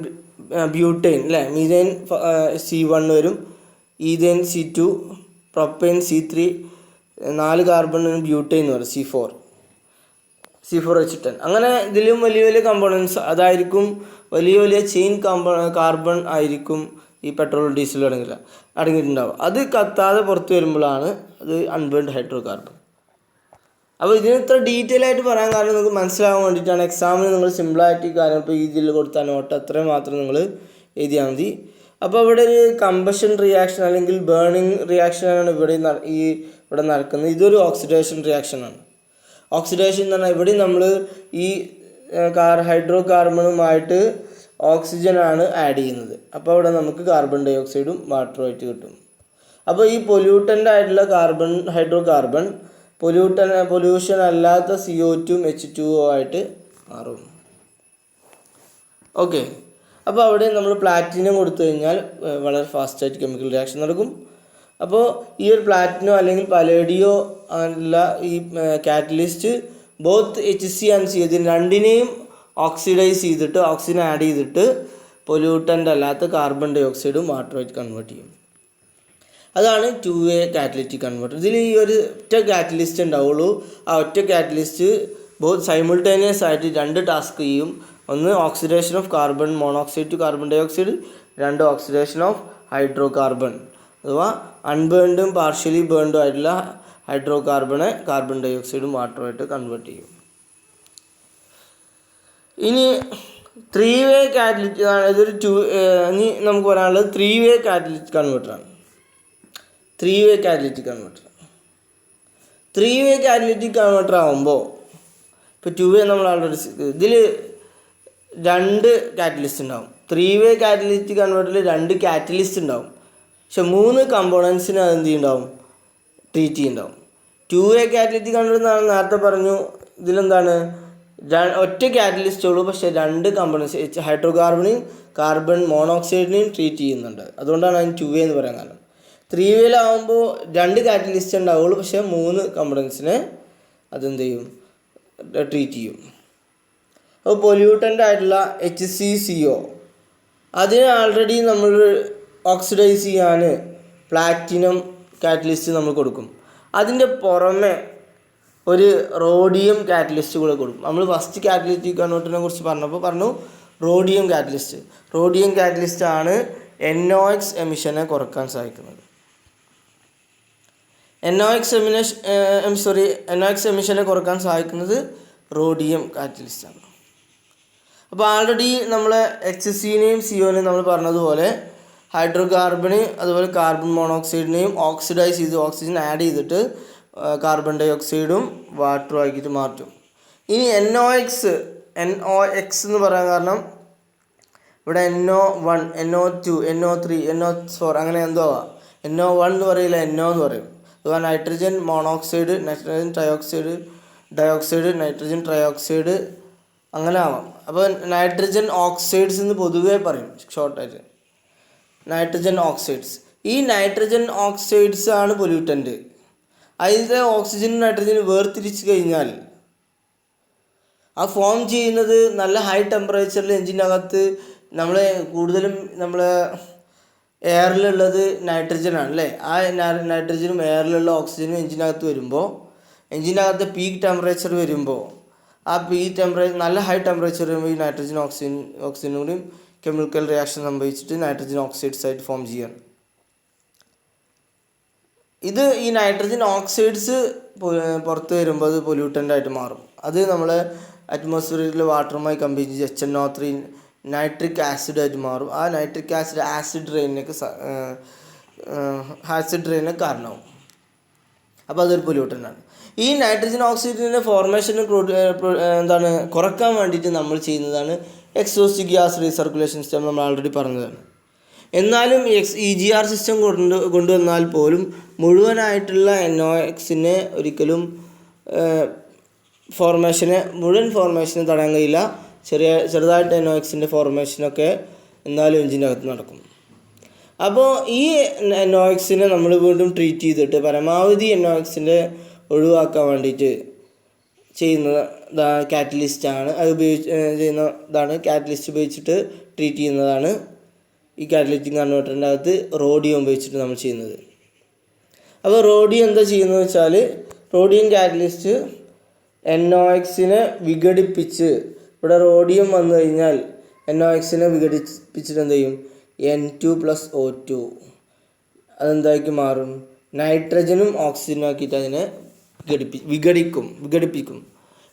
ബ്യൂട്ടൈൻ അല്ലേ. മീഥേൻ C1 വരും, ethane C2, propyne C3, 4 carbon butyne എന്ന് പറയും C4H10. അങ്ങനെ ഇതിലും വലിയ വലിയ കമ്പോണൻസ് അതായിരിക്കും വലിയ വലിയ ചെയിൻ കാർബൺ ആയിരിക്കും ഈ പെട്രോൾ ഡീസൽ അടങ്ങിയിട്ടുണ്ടാവും. അത് കത്താതെ പുറത്ത് വരുമ്പോഴാണ് അത് അൺബേൺഡ് ഹൈഡ്രോ കാർബൺ. അപ്പോൾ ഇതിന് ഇത്ര ഡീറ്റെയിൽ ആയിട്ട് പറയാൻ കാരണം നിങ്ങൾക്ക് മനസ്സിലാകാൻ വേണ്ടിയിട്ടാണ്. എക്സാമിന് നിങ്ങൾ സിമ്പിളായിട്ട് കാര്യം ഇപ്പോൾ ഇതിൽ കൊടുത്താൽ നോട്ട് അത്രയും മാത്രം നിങ്ങൾ എഴുതിയാൽ മതി. അപ്പോൾ ഇവിടെ ഒരു കമ്പഷൻ റിയാക്ഷൻ അല്ലെങ്കിൽ ബേണിംഗ് റിയാക്ഷനാണ് ഇവിടെ നടക്കുന്നത്. ഇതൊരു ഓക്സിഡേഷൻ റിയാക്ഷനാണ്. ഓക്സിഡേഷൻ എന്ന് പറഞ്ഞാൽ ഇവിടെ നമ്മൾ ഈ ഹൈഡ്രോ കാർബണുമായിട്ട് ഓക്സിജനാണ് ആഡ് ചെയ്യുന്നത്. അപ്പോൾ അവിടെ നമുക്ക് കാർബൺ ഡൈ ഓക്സൈഡും വാട്ടറുമായിട്ട് കിട്ടും. അപ്പോൾ ഈ പൊല്യൂട്ടൻ്റ് ആയിട്ടുള്ള ഹൈഡ്രോ കാർബൺ പൊല്യൂഷൻ അല്ലാത്ത CO2 H2O ആയിട്ട് മാറും. ഓക്കെ. അപ്പോൾ അവിടെ നമ്മൾ പ്ലാറ്റിനം കൊടുത്തു കഴിഞ്ഞാൽ വളരെ ഫാസ്റ്റായിട്ട് കെമിക്കൽ റിയാക്ഷൻ നടക്കും. അപ്പോൾ ഈ ഒരു പ്ലാറ്റിനോ അല്ലെങ്കിൽ പലേഡിയോ അല്ല ഈ catalyst both HC and C ഇതിന് രണ്ടിനെയും ഓക്സിഡൈസ് ചെയ്തിട്ട് ഓക്സിജൻ ആഡ് ചെയ്തിട്ട് പൊല്യൂട്ടൻ്റ് അല്ലാത്ത കാർബൺ ഡൈ ഓക്സൈഡും വാട്ടറുമായിട്ട് കൺവേർട്ട് ചെയ്യും. അതാണ് 2-way കാറ്റലിറ്റിക് കൺവേർട്ടർ. ഇതിൽ ഈ ഒരു ഒറ്റ കാറ്റലിസ്റ്റ് ഉണ്ടാവുള്ളൂ. ആ ഒറ്റ കാറ്റലിസ്റ്റ് ബോത്ത് സൈമിൾട്ടേനിയസ് ആയിട്ട് 2 ടാസ്ക് ചെയ്യും. ഒന്ന് oxidation of carbon monoxide to carbon dioxide, 2 oxidation of hydrocarbon അഥവാ അൺബേൺഡും പാർഷ്യലി ബേൺഡും ആയിട്ടുള്ള ഹൈഡ്രോ കാർബണെ കാർബൺ ഡൈ ഓക്സൈഡും വാട്ടറുമായിട്ട് കൺവേർട്ട് ചെയ്യും. ഇനി 3-way കാറ്റലിറ്റി ഇതൊരു ഇനി നമുക്ക് പറയാനുള്ളത് 3-way കാറ്റലിറ്റിക് കൺവേർട്ടറാണ്. 3-way catalytic converter 3-way catalytic converter ആകുമ്പോൾ ഇപ്പോൾ 2-way നമ്മൾ ആൾറെഡി ഇതിൽ 2 കാറ്റലിസ്റ്റ് ഉണ്ടാവും. 3-way കാറ്റലിറ്റിക് കൺവേർട്ടറിൽ 2 കാറ്റലിസ്റ്റ് ഉണ്ടാവും. പക്ഷെ 3 കമ്പോണൻസിന് അത് എന്ത് ചെയ്യുന്നുണ്ടാവും ട്രീറ്റ് ചെയ്യുന്നുണ്ടാവും. 2-way കാറ്റലിറ്റിക് കൺവേർട്ടർ നേരത്തെ പറഞ്ഞു ഇതിലെന്താണ് ഒറ്റ കാറ്റലിസ്റ്റ് ഉള്ളൂ. പക്ഷേ 2 കമ്പോണൻസ് ഹൈഡ്രോ കാർബണിനെയും കാർബൺ മോണോക്സൈഡിനെയും ട്രീറ്റ് ചെയ്യുന്നുണ്ട്. അതുകൊണ്ടാണ് അതിന് 2-way എന്ന് പറയാൻ കാരണം. 3-wayലാകുമ്പോൾ 2 കാറ്റലിസ്റ്റ് ഉണ്ടാവുള്ളൂ. പക്ഷേ 3 കമ്പോണൻസിനെ അതെന്ത് ചെയ്യും ട്രീറ്റ് ചെയ്യും. അപ്പോൾ പൊല്യൂട്ടൻ്റ് ആയിട്ടുള്ള HCCO അതിന് ആൾറെഡി നമ്മൾ ഓക്സിഡൈസ് ചെയ്യാൻ പ്ലാറ്റിനം കാറ്റലിസ്റ്റ് നമ്മൾ കൊടുക്കും. അതിൻ്റെ പുറമെ ഒരു റോഡിയം കാറ്റലിസ്റ്റ് കൂടെ കൊടുക്കും. നമ്മൾ ഫസ്റ്റ് കാറ്റലിറ്റിക് കൺവേർട്ടറിനെ കുറിച്ച് പറഞ്ഞു റോഡിയം കാറ്റലിസ്റ്റ് ആണ് NOx എമിഷനെ കുറക്കാൻ സഹായിക്കുന്നത്. NOx എമിഷനെ കുറക്കാൻ സഹായിക്കുന്നത് റോഡിയം കാറ്റലിസ്റ്റാണ്. അപ്പോൾ ആൾറെഡി നമ്മൾ HCനെയും CO-നെയും നമ്മൾ പറഞ്ഞതുപോലെ ഹൈഡ്രോ കാർബണ് അതുപോലെ കാർബൺ മോണോക്സൈഡിനെയും ഓക്സിഡൈസ് ചെയ്ത് ഓക്സിജൻ ആഡ് ചെയ്തിട്ട് കാർബൺ ഡൈ ഓക്സൈഡും വാട്ടറും ആക്കിയിട്ട് മാറ്റും. ഇനി NOx എന്ന് പറയാൻ കാരണം ഇവിടെ NO1 NO2 NO3 NO4 അങ്ങനെ എന്തോ NO1 എന്ന് പറയില്ല, NO എന്ന് പറയും. അഥവാ nitrogen monoxide, nitrogen dioxide, nitrogen trioxide, അങ്ങനെ ആവാം. അപ്പോൾ നൈട്രജൻ ഓക്സൈഡ്സ് എന്ന് പൊതുവേ പറയും ഷോർട്ടായിട്ട്, നൈട്രജൻ ഓക്സൈഡ്സ്. ഈ നൈട്രജൻ ഓക്സൈഡ്സ് ആണ് പൊല്യൂട്ടൻ്റ്. അതിൻ്റെ ഓക്സിജനും നൈട്രജനും വേർതിരിച്ച് കഴിഞ്ഞാൽ ആ ഫോം ചെയ്യുന്നത് നല്ല ഹൈ ടെമ്പറേച്ചറിൽ എഞ്ചിൻ്റെ അകത്ത് കൂടുതലും എയറിലുള്ളത് നൈട്രജനാണ് അല്ലേ. ആ നൈട്രജനും എയറിലുള്ള ഓക്സിജനും എഞ്ചിനകത്ത് വരുമ്പോൾ, എഞ്ചിൻ്റെ അകത്ത് പീക്ക് ടെമ്പറേച്ചർ വരുമ്പോൾ, ആ നല്ല ഹൈ ടെമ്പറേച്ചർ വരുമ്പോൾ ഈ നൈട്രജൻ ഓക്സിജനും കൂടി കെമിക്കൽ റിയാക്ഷൻ സംഭവിച്ചിട്ട് നൈട്രജൻ ഓക്സൈഡ്സ് ആയിട്ട് ഫോം ചെയ്യാണ്. ഈ നൈട്രജൻ ഓക്സൈഡ്സ് പുറത്ത് വരുമ്പോൾ അത് പൊല്യൂട്ടൻ്റ് ആയിട്ട് മാറും. അത് നമ്മൾ അറ്റ്മോസ്ഫിയറിൽ വാട്ടറുമായി കമ്പൈൻ ചെയ്ത് HNO3 നൈട്രിക് ആസിഡ് ആയിട്ട് മാറും. ആ നൈട്രിക് ആസിഡ് ആസിഡ് റെയിനൊക്കെ കാരണമാവും. അപ്പോൾ അതൊരു പൊല്യൂട്ടൻ്റാണ്. ഈ നൈട്രജൻ ഓക്സൈഡിൻ്റെ ഫോർമേഷന് കുറക്കാൻ വേണ്ടിയിട്ട് നമ്മൾ ചെയ്യുന്നതാണ് എക്സോസ്റ്റ് ഗ്യാസ് റീസർക്കുലേഷൻ സിസ്റ്റം. നമ്മൾ ആൾറെഡി പറഞ്ഞതാണ്. എന്നാലും EGR സിസ്റ്റം കൊണ്ടുവന്നാൽ പോലും മുഴുവനായിട്ടുള്ള NOx-നെ ഒരിക്കലും മുഴുവൻ ഫോർമേഷനെ തടയാൻ കഴിയില്ല. ചെറുതായിട്ട് NOx-ൻ്റെ ഫോർമേഷനൊക്കെ എന്നാലും എഞ്ചിൻ്റെ അകത്ത് നടക്കും. അപ്പോൾ ഈ NOx-നെ നമ്മൾ വീണ്ടും ട്രീറ്റ് ചെയ്തിട്ട് പരമാവധി NOx-നെ ഒഴിവാക്കാൻ വേണ്ടിയിട്ട് ചെയ്യുന്ന കാറ്റലിസ്റ്റാണ്. ചെയ്യുന്നതാണ് കാറ്റലിസ്റ്റ് ഉപയോഗിച്ചിട്ട് ട്രീറ്റ് ചെയ്യുന്നതാണ് ഈ കാറ്റലിറ്റിക് കൺവേർട്ടറിൻ്റെ അകത്ത് റോഡിയം ഉപയോഗിച്ചിട്ട് നമ്മൾ ചെയ്യുന്നത്. അപ്പോൾ റോഡിയം എന്താ ചെയ്യുന്നത് വെച്ചാൽ, റോഡിയം കാറ്റലിസ്റ്റ് NOx-നെ വിഘടിപ്പിച്ച്, ഇവിടെ റോഡിയം വന്നു കഴിഞ്ഞാൽ NOx-നെ വിഘടിപ്പിച്ചിട്ട് എന്ത് ചെയ്യും, N2+O2 അതെന്താക്കി മാറും, നൈട്രജനും ഓക്സിജനും ആക്കിയിട്ട് അതിനെ വിഘടിപ്പിക്കും.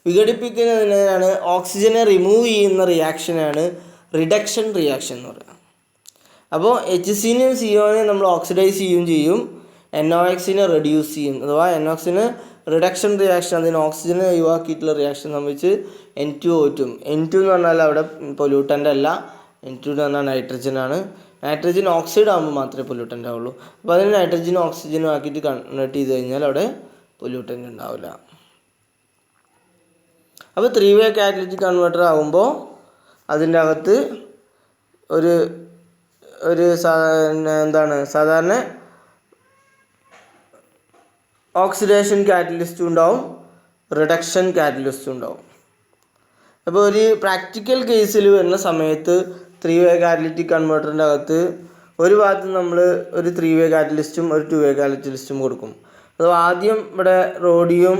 വിഘടിപ്പിക്കുന്നതിനാണ് ഓക്സിജനെ റിമൂവ് ചെയ്യുന്ന റിയാക്ഷനാണ് റിഡക്ഷൻ റിയാക്ഷൻ എന്ന് പറയുക. അപ്പോൾ HCനെയും CO-നെയും നമ്മൾ ഓക്സിഡൈസ് ചെയ്യും, NOx-നെ റെഡ്യൂസ് ചെയ്യും. അഥവാ NOx-ന് റിഡക്ഷൻ റിയാക്ഷൻ, അതിന് ഓക്സിജനെ ഒഴിവാക്കിയിട്ടുള്ള റിയാക്ഷൻ സംബന്ധിച്ച് N2O2. N2 എന്ന് പറഞ്ഞാൽ അവിടെ പൊല്യൂട്ടൻ്റ് അല്ല, N2 എന്ന് പറഞ്ഞാൽ നൈട്രജനാണ്. നൈട്രജൻ ഓക്സൈഡ് ആകുമ്പോൾ മാത്രമേ പൊല്യൂട്ടൻ്റ് ആവുള്ളൂ. അപ്പോൾ അതിന് നൈട്രജനും ഓക്സിജനും ആക്കിയിട്ട് കൺവേർട്ട് ചെയ്ത് കഴിഞ്ഞാൽ അവിടെ പൊല്യൂട്ടൻ്റ് ഉണ്ടാവില്ല. അപ്പോൾ 3-way കാറ്റലിറ്റിക് കൺവേർട്ടർ ആകുമ്പോൾ അതിൻ്റെ അകത്ത് ഒരു സാധാരണ ഓക്സിഡേഷൻ കാറ്റലിസ്റ്റും ഉണ്ടാവും, റിഡക്ഷൻ കാറ്റലിസ്റ്റും ഉണ്ടാവും. അപ്പോൾ ഒരു പ്രാക്ടിക്കൽ കേസിൽ വരുന്ന സമയത്ത് 3-way കാറ്റലിറ്റിക് കൺവേർട്ടറിൻ്റെ അകത്ത് ഒരു ഭാഗത്ത് നമ്മൾ ഒരു 3-way കാറ്റലിസ്റ്റും ഒരു 2-way കാറ്റലിസ്റ്റും കൊടുക്കും. അത് ആദ്യം ഇവിടെ റോഡിയം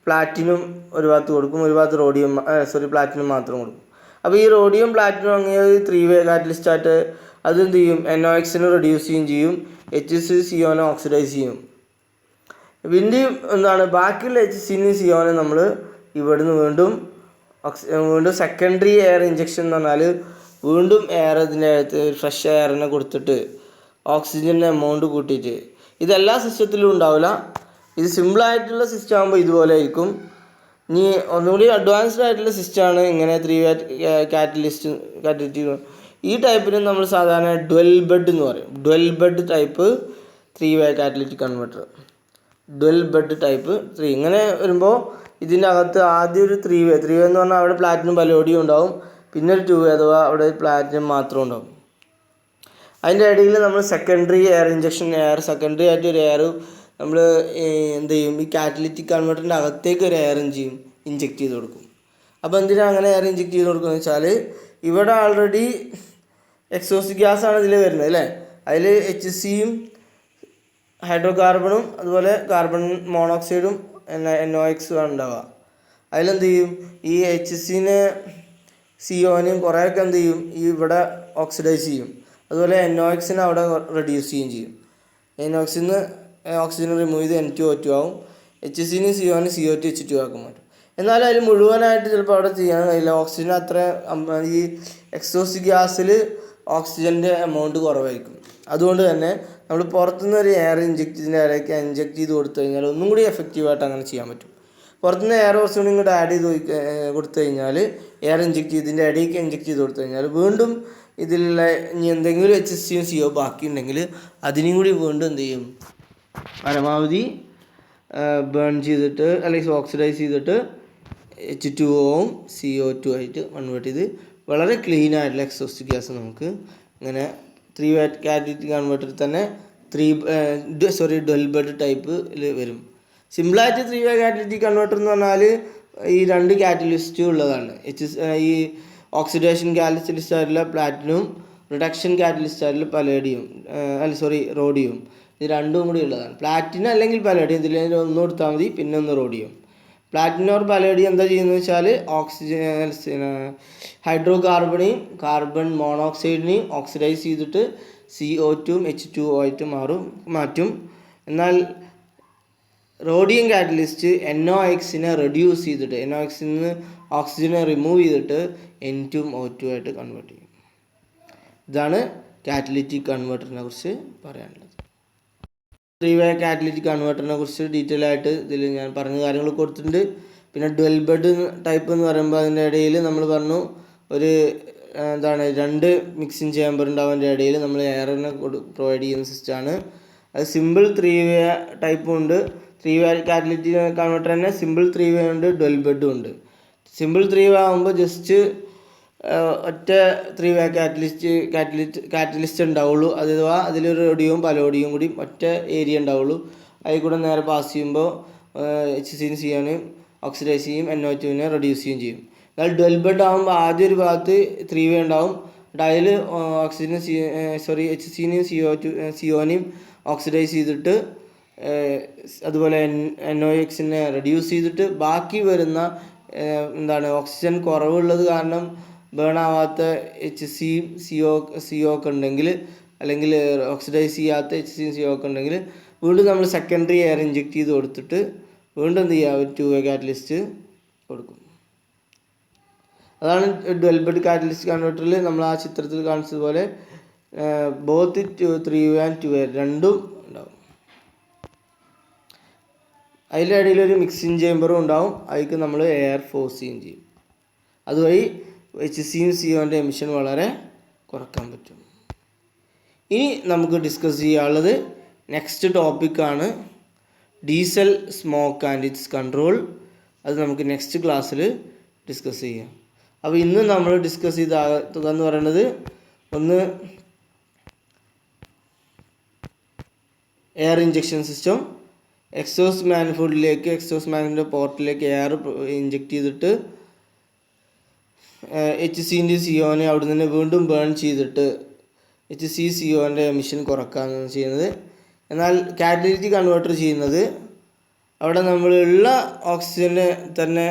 പ്ലാറ്റിനും ഒരു ഭാഗത്ത് കൊടുക്കും, ഒരു ഭാഗത്ത് പ്ലാറ്റിനും മാത്രം കൊടുക്കും. അപ്പോൾ ഈ റോഡിയം പ്ലാറ്റിനും അങ്ങനെ 3-way കാറ്റലിസ്റ്റായിട്ട് അതെന്ത് ചെയ്യും, NOx-നെ റെഡ്യൂസ് ചെയ്യും, HCO-നെ ഓക്സിഡൈസ് ചെയ്യും. പിന്നെയും ബാക്കിയുള്ള HCനെയും CO-നെ നമ്മൾ ഇവിടുന്ന് വീണ്ടും സെക്കൻഡറി എയർ ഇഞ്ചക്ഷൻ എന്ന് പറഞ്ഞാൽ വീണ്ടും എയർ ഇതിൻ്റെ അകത്ത് ഫ്രഷ് എയറിനെ കൊടുത്തിട്ട് ഓക്സിജൻ്റെ എമൗണ്ട് കൂട്ടിയിട്ട്, ഇതെല്ലാ സിസ്റ്റത്തിലും ഉണ്ടാവില്ല. ഇത് സിമ്പിളായിട്ടുള്ള സിസ്റ്റം ആകുമ്പോൾ ഇതുപോലെ ആയിരിക്കും. ഇനി ഒന്നുകൂടി അഡ്വാൻസ്ഡ് ആയിട്ടുള്ള സിസ്റ്റമാണ് ഇങ്ങനെ 3-way കാറ്റലിസ്റ്റ്. ഈ ടൈപ്പിന് നമ്മൾ സാധാരണ ഡ്വൽ ബെഡ് എന്ന് പറയും. Dual bed type 3-way catalytic converter, dual bed type 3. ഇങ്ങനെ വരുമ്പോൾ ഇതിൻ്റെ അകത്ത് ആദ്യം ഒരു 3-way എന്ന് പറഞ്ഞാൽ അവിടെ പ്ലാറ്റിനും പലോഡിയം ഉണ്ടാവും, പിന്നെ ഒരു 2-way അഥവാ അവിടെ പ്ലാറ്റിനം മാത്രം ഉണ്ടാവും. അതിൻ്റെ ഇടയിൽ നമ്മൾ സെക്കൻഡറി എയർ ഇഞ്ചക്ഷൻ, സെക്കൻഡറി ആയിട്ട് ഒരു എയർ നമ്മൾ എന്ത് ചെയ്യും, ഈ കാറ്റലിറ്റിക് കൺവേർട്ടറിൻ്റെ അകത്തേക്ക് ഒരു എയർ ഇഞ്ചെക്ട് ചെയ്ത് കൊടുക്കും. അപ്പോൾ എന്തിനാണ് അങ്ങനെ എയർ ഇഞ്ചെക്ട് ചെയ്ത് കൊടുക്കുന്നത് വെച്ചാൽ, ഇവിടെ ആൾറെഡി എക്സോസ്റ്റ് ഗ്യാസാണ് ഇതിൽ വരുന്നത് അല്ലേ. അതിൽ HCയും ഹൈഡ്രോ കാർബണും അതുപോലെ കാർബൺ മോണോക്സൈഡും NOx-ഉം ആണ് ഉണ്ടാവുക. അതിലെന്ത് ചെയ്യും, ഈ HCനെ CO-നെയും കുറേയൊക്കെ എന്ത് ചെയ്യും, ഈ ഇവിടെ ഓക്സിഡൈസ് ചെയ്യും. അതുപോലെ NOx-നെ അവിടെ റെഡ്യൂസ് ചെയ്യും. NOx-ന്ന് ഓക്സിജൻ റിമൂവ് ചെയ്ത് N2O2 ആവും. HCനെയും CO-നെ CO2 H2 ആക്കും മാറ്റും. എന്നാലും അതിൽ മുഴുവനായിട്ട് ചിലപ്പോൾ അവിടെ ചെയ്യാൻ കഴിയില്ല. ഓക്സിജൻ അത്ര ഈ എക്സോസ്റ്റ് ഗ്യാസിൽ ഓക്സിജൻ്റെ എമൗണ്ട് കുറവായിരിക്കും. അതുകൊണ്ട് തന്നെ നമ്മൾ പുറത്തുനിന്ന് ഒരു എയർ ഇഞ്ചെക്ട് ചെയ്ത് കൊടുത്തു കഴിഞ്ഞാൽ ഒന്നും കൂടി എഫക്റ്റീവായിട്ട് അങ്ങനെ ചെയ്യാൻ പറ്റും. പുറത്തുനിന്ന് എയർ കുറച്ചുകൂടി ഇങ്ങോട്ട് ആഡ് ചെയ്ത് കൊടുത്തു കഴിഞ്ഞാൽ, എയർ ഇഞ്ചെക്ട് ചെയ്ത് ഇതിൻ്റെ ഇടയ്ക്ക് ഇഞ്ചെക്ട് ചെയ്ത് കൊടുത്തു കഴിഞ്ഞാൽ വീണ്ടും ഇതിലുള്ള ഇനി എന്തെങ്കിലും HCO CO ബാക്കി ഉണ്ടെങ്കിൽ അതിനും കൂടി വീണ്ടും എന്ത് ചെയ്യും, പരമാവധി ബേൺ ചെയ്തിട്ട് അല്ലെങ്കിൽ ഓക്സിഡൈസ് ചെയ്തിട്ട് H2Oയും CO2 ആയിട്ട് കൺവേർട്ട് ചെയ്ത് വളരെ ക്ലീൻ ആയിട്ടുള്ള എക്സോസ്റ്റ് ഗ്യാസ് നമുക്ക് ഇങ്ങനെ 3 way കാറ്റലിറ്റിക് കൺവേർട്ടറിൽ തന്നെ 12 ബെഡ് ടൈപ്പിൽ വരും. സിമ്പിളായിട്ട് 3 way കാറ്റലിറ്റിക് കൺവേർട്ടർ എന്ന് പറഞ്ഞാൽ ഈ 2 കാറ്റലിസ്റ്റ് ഉള്ളതാണ്. ഈ ഓക്സിഡേഷൻ കാറ്റലിസ്റ്റ് ആയിട്ടുള്ള പ്ലാറ്റിനം, റിഡക്ഷൻ കാറ്റലിസ്റ്റ് ആയിട്ടുള്ള റോഡിയം, ഇത് രണ്ടും കൂടി ഉള്ളതാണ്. പ്ലാറ്റിനം അല്ലെങ്കിൽ പലേഡിയം, ഇതിൽ ഒന്ന് കൊടുത്താൽ മതി, പിന്നെ ഒന്ന് റോഡിയം. പ്ലാറ്റിനം ഓർ പലേഡിയം എന്താ ചെയ്യുന്നത് വെച്ചാൽ ഹൈഡ്രോ കാർബൺ മോണോക്സൈഡിനെയും ഓക്സിഡൈസ് ചെയ്തിട്ട് CO2 H2O ആയിട്ട് മാറ്റും. എന്നാൽ റോഡിയം കാറ്റലിസ്റ്റ് NOx-നെ റെഡ്യൂസ് ചെയ്തിട്ട്, NOx-ൽ നിന്ന് ഓക്സിജനെ റിമൂവ് ചെയ്തിട്ട് N2 O2 ആയിട്ട് കൺവേർട്ട് ചെയ്യും. ഇതാണ് കാറ്റലിറ്റിക് കൺവേർട്ടറിനെ കുറിച്ച് പറയാനുള്ളത്. 3 way കാറ്റലിറ്റിക് കൺവേർട്ടറിനെ കുറിച്ച് ഡീറ്റെയിൽ ആയിട്ട് ഇതിൽ ഞാൻ പറഞ്ഞ കാര്യങ്ങൾ കൊടുത്തിട്ടുണ്ട്. പിന്നെ 12 ബെഡ് ടൈപ്പ് എന്ന് പറയുമ്പോൾ അതിൻ്റെ ഇടയിൽ നമ്മൾ പറഞ്ഞു ഒരു 2 മിക്സിങ് ചേമ്പർ ഉണ്ടാവും. അതിൻ്റെ ഇടയിൽ നമ്മൾ എയറിനെ പ്രൊവൈഡ് ചെയ്യുന്ന സിസ്റ്റമാണ്. അത് സിമ്പിൾ 3 way ടൈപ്പും ഉണ്ട്. 3 way കാറ്റലിറ്റിക് കൺവേർട്ടർ തന്നെ സിമ്പിൾ 3 way ഉണ്ട്, 12 ബെഡും ഉണ്ട്. സിമ്പിൾ 3 way ആകുമ്പോൾ ജസ്റ്റ് ഒറ്റ 3 way കാറ്റലിസ്റ്റ് ഉണ്ടാവുള്ളൂ. അഥവാ അതിലൊരു റോഡിയവും പലോഡിയവും കൂടി ഒറ്റ ഏരിയ ഉണ്ടാവുള്ളൂ. അതിൽ കൂടെ നേരെ പാസ് ചെയ്യുമ്പോൾ HCനെ ചെയ്യാനും ഓക്സിഡൈസ് ചെയ്യും, NO2നെ റെഡ്യൂസ് ചെയ്യുകയും ചെയ്യും. എന്നാൽ 12 ബെഡ് ആകുമ്പോൾ ആദ്യം ഒരു ഭാഗത്ത് 3 way ഉണ്ടാവും. അതിൽ ഓക്സിജനും HCനെയും CO-നെയും ഓക്സിഡൈസ് ചെയ്തിട്ട് അതുപോലെ NOx-നെ റെഡ്യൂസ് ചെയ്തിട്ട് ബാക്കി വരുന്ന ഓക്സിജൻ കുറവുള്ളത് കാരണം ബേൺ ആവാത്ത CO ഒക്കെ ഉണ്ടെങ്കിൽ, അല്ലെങ്കിൽ ഓക്സിഡൈസ് ചെയ്യാത്ത CO ഒക്കെ ഉണ്ടെങ്കിൽ വീണ്ടും നമ്മൾ സെക്കൻഡറി എയർ ഇഞ്ചെക്ട് ചെയ്ത് കൊടുത്തിട്ട് വീണ്ടും എന്ത് ചെയ്യുക, 2 way കാറ്റലിസ്റ്റ് കൊടുക്കും. അതാണ് 12 ബെഡ് കാറ്റലിസ്റ്റ് കൺവേർട്ടറിൽ നമ്മൾ ആ ചിത്രത്തിൽ കാണിച്ചതുപോലെ ബോത്ത് 3 way ആൻഡ് 2 way രണ്ടും ഉണ്ടാവും. അതിൻ്റെ ഇടയിലൊരു മിക്സിങ് ചേമ്പറും ഉണ്ടാവും. അതിലേക്ക് നമ്മൾ എയർ ഫോഴ്സ് ചെയ്യുകയും ചെയ്യും. അതുവഴി HCയും CO-ൻ്റെ എമിഷൻ വളരെ കുറക്കാൻ പറ്റും. ഇനി നമുക്ക് ഡിസ്കസ് ചെയ്യാനുള്ളത് നെക്സ്റ്റ് ടോപ്പിക്കാണ് diesel smoke and its control. അത് നമുക്ക് നെക്സ്റ്റ് ക്ലാസ്സിൽ ഡിസ്കസ് ചെയ്യാം. അപ്പോൾ ഇന്ന് നമ്മൾ ഡിസ്കസ് ചെയ്ത തുക എന്ന് പറയുന്നത്, ഒന്ന് എയർ ഇഞ്ചക്ഷൻ സിസ്റ്റം, എക്സോസ്റ്റ് മാനിഫോൾഡിൻ്റെ പോർട്ടിലേക്ക് എയർ ഇഞ്ചെക്ട് ചെയ്തിട്ട് HCൻ്റെ CO-നെ അവിടെ നിന്ന് വീണ്ടും ബേൺ ചെയ്തിട്ട് CO-ൻ്റെ എമിഷൻ കുറക്കാനാണ് ചെയ്യുന്നത്. എന്നാൽ കാറ്റലിറ്റിക് കൺവേർട്ടർ ചെയ്യുന്നത് അവിടെ നമ്മളുള്ള ഓക്സിജനെ തന്നെ,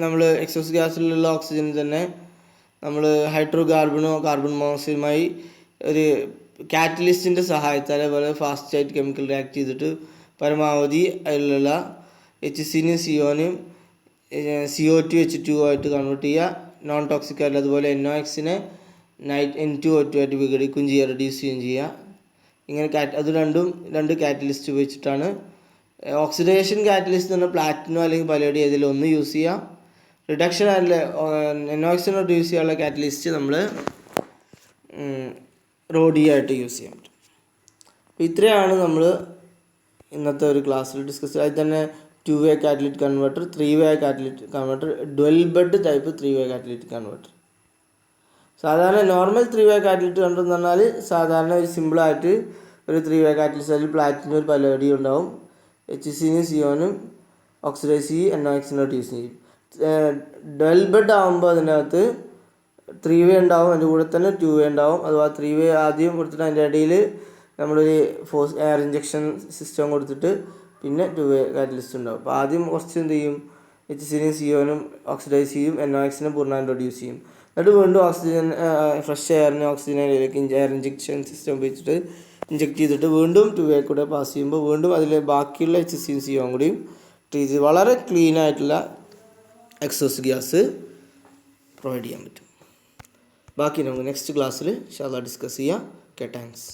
നമ്മൾ എക്സോസ്റ്റ് ഗ്യാസിലുള്ള ഓക്സിജൻ തന്നെ നമ്മൾ ഹൈഡ്രോ കാർബൺ മോണോക്സൈഡുമായി ഒരു കാറ്റലിസ്റ്റിൻ്റെ സഹായത്താൽ വളരെ ഫാസ്റ്റായിട്ട് കെമിക്കൽ റിയാക്ട് ചെയ്തിട്ട് പരമാവധി അതിലുള്ള HCനെയും CO-നെയും CO2 H2O ആയിട്ട് കൺവേർട്ട് ചെയ്യുക. നോൺ ടോക്സിക് ആയിട്ട് അതുപോലെ NOx-നെ N2 O2 ആയിട്ട് വിഘടിക്കുകയും ചെയ്യുക, റെഡ്യൂസ് ചെയ്യുകയും ചെയ്യുക. ഇങ്ങനെ അത് രണ്ട് കാറ്റലിസ്റ്റ് ഉപയോഗിച്ചിട്ടാണ്. ഓക്സിഡേഷൻ കാറ്റലിസ്റ്റ് എന്ന് പറഞ്ഞാൽ പ്ലാറ്റിനോ അല്ലെങ്കിൽ പലേഡിയം ഏതെങ്കിലും ഒന്ന് യൂസ് ചെയ്യുക. റിഡക്ഷൻ ആയിട്ടുള്ള NOx-നെ റെഡ്യൂസ് ചെയ്യാനുള്ള കാറ്റലിസ്റ്റ് നമ്മൾ റോഡിയായിട്ട് യൂസ് ചെയ്യാൻ പറ്റും. അപ്പോൾ ഇത്രയാണ് നമ്മൾ ഇന്നത്തെ ഒരു ക്ലാസ്സിൽ ഡിസ്കസ് ചെയ്ത്. അതിൽ തന്നെ 2 way catalytic converter, 3 way catalytic converter, 12 bed type 3 way catalytic converter. സാധാരണ നോർമൽ 3 way കാറ്റലിറ്റിക് കൺവേർട്ടർ എന്ന് പറഞ്ഞാൽ സാധാരണ ഒരു സിമ്പിളായിട്ട് ഒരു 3 way കാറ്റലിസ്റ്റ് അതിൽ പ്ലാറ്റിനും ഒരു പലേഡിയം ഉണ്ടാവും. HCനും CO-നും ഓക്സിഡൈസ് ചെയ്യും, NOx-നെ റെഡ്യൂസ് ചെയ്യും. 12 ബെഡ് ആകുമ്പോൾ അതിനകത്ത് 3 way ഉണ്ടാവും, അതിൻ്റെ കൂടെ തന്നെ 2 way ഉണ്ടാവും. അഥവാ 3 way ആദ്യം കൊടുത്തിട്ട് അതിൻ്റെ ഇടയിൽ നമ്മളൊരു എയർ ഇഞ്ചക്ഷൻ സിസ്റ്റം കൊടുത്തിട്ട് പിന്നെ 2 way കാറ്റലിസ്റ്റ് ഉണ്ടാവും. അപ്പോൾ ആദ്യം കുറച്ച് എന്ത് ചെയ്യും, HCനെയും CO-നും ഓക്സിഡൈസ് ചെയ്യും, NOx-നെ പൂർണ്ണമായും റെഡ്യൂസ് ചെയ്യും. എന്നിട്ട് വീണ്ടും ഓക്സിജൻ ഫ്രഷ് എയറിനെ ഓക്സിജനിലേക്ക് എയർ ഇഞ്ചക്ഷൻ സിസ്റ്റം ഉപയോഗിച്ചിട്ട് ഇഞ്ചെക്ട് ചെയ്തിട്ട് വീണ്ടും 2 way കൂടെ പാസ് ചെയ്യുമ്പോൾ വീണ്ടും അതിൽ ബാക്കിയുള്ള HCയും CO-യും കൂടിയും ട്രീറ്റ് ചെയ്ത് വളരെ ക്ലീൻ ആയിട്ടുള്ള എക്സോസ്റ്റ് ഗ്യാസ് പ്രൊവൈഡ് ചെയ്യാൻ പറ്റും. ബാക്കി നമുക്ക് നെക്സ്റ്റ് ക്ലാസ്സിൽ ഇൻഷാ അല്ലാഹ് ഡിസ്കസ് ചെയ്യാം. Okay, thanks.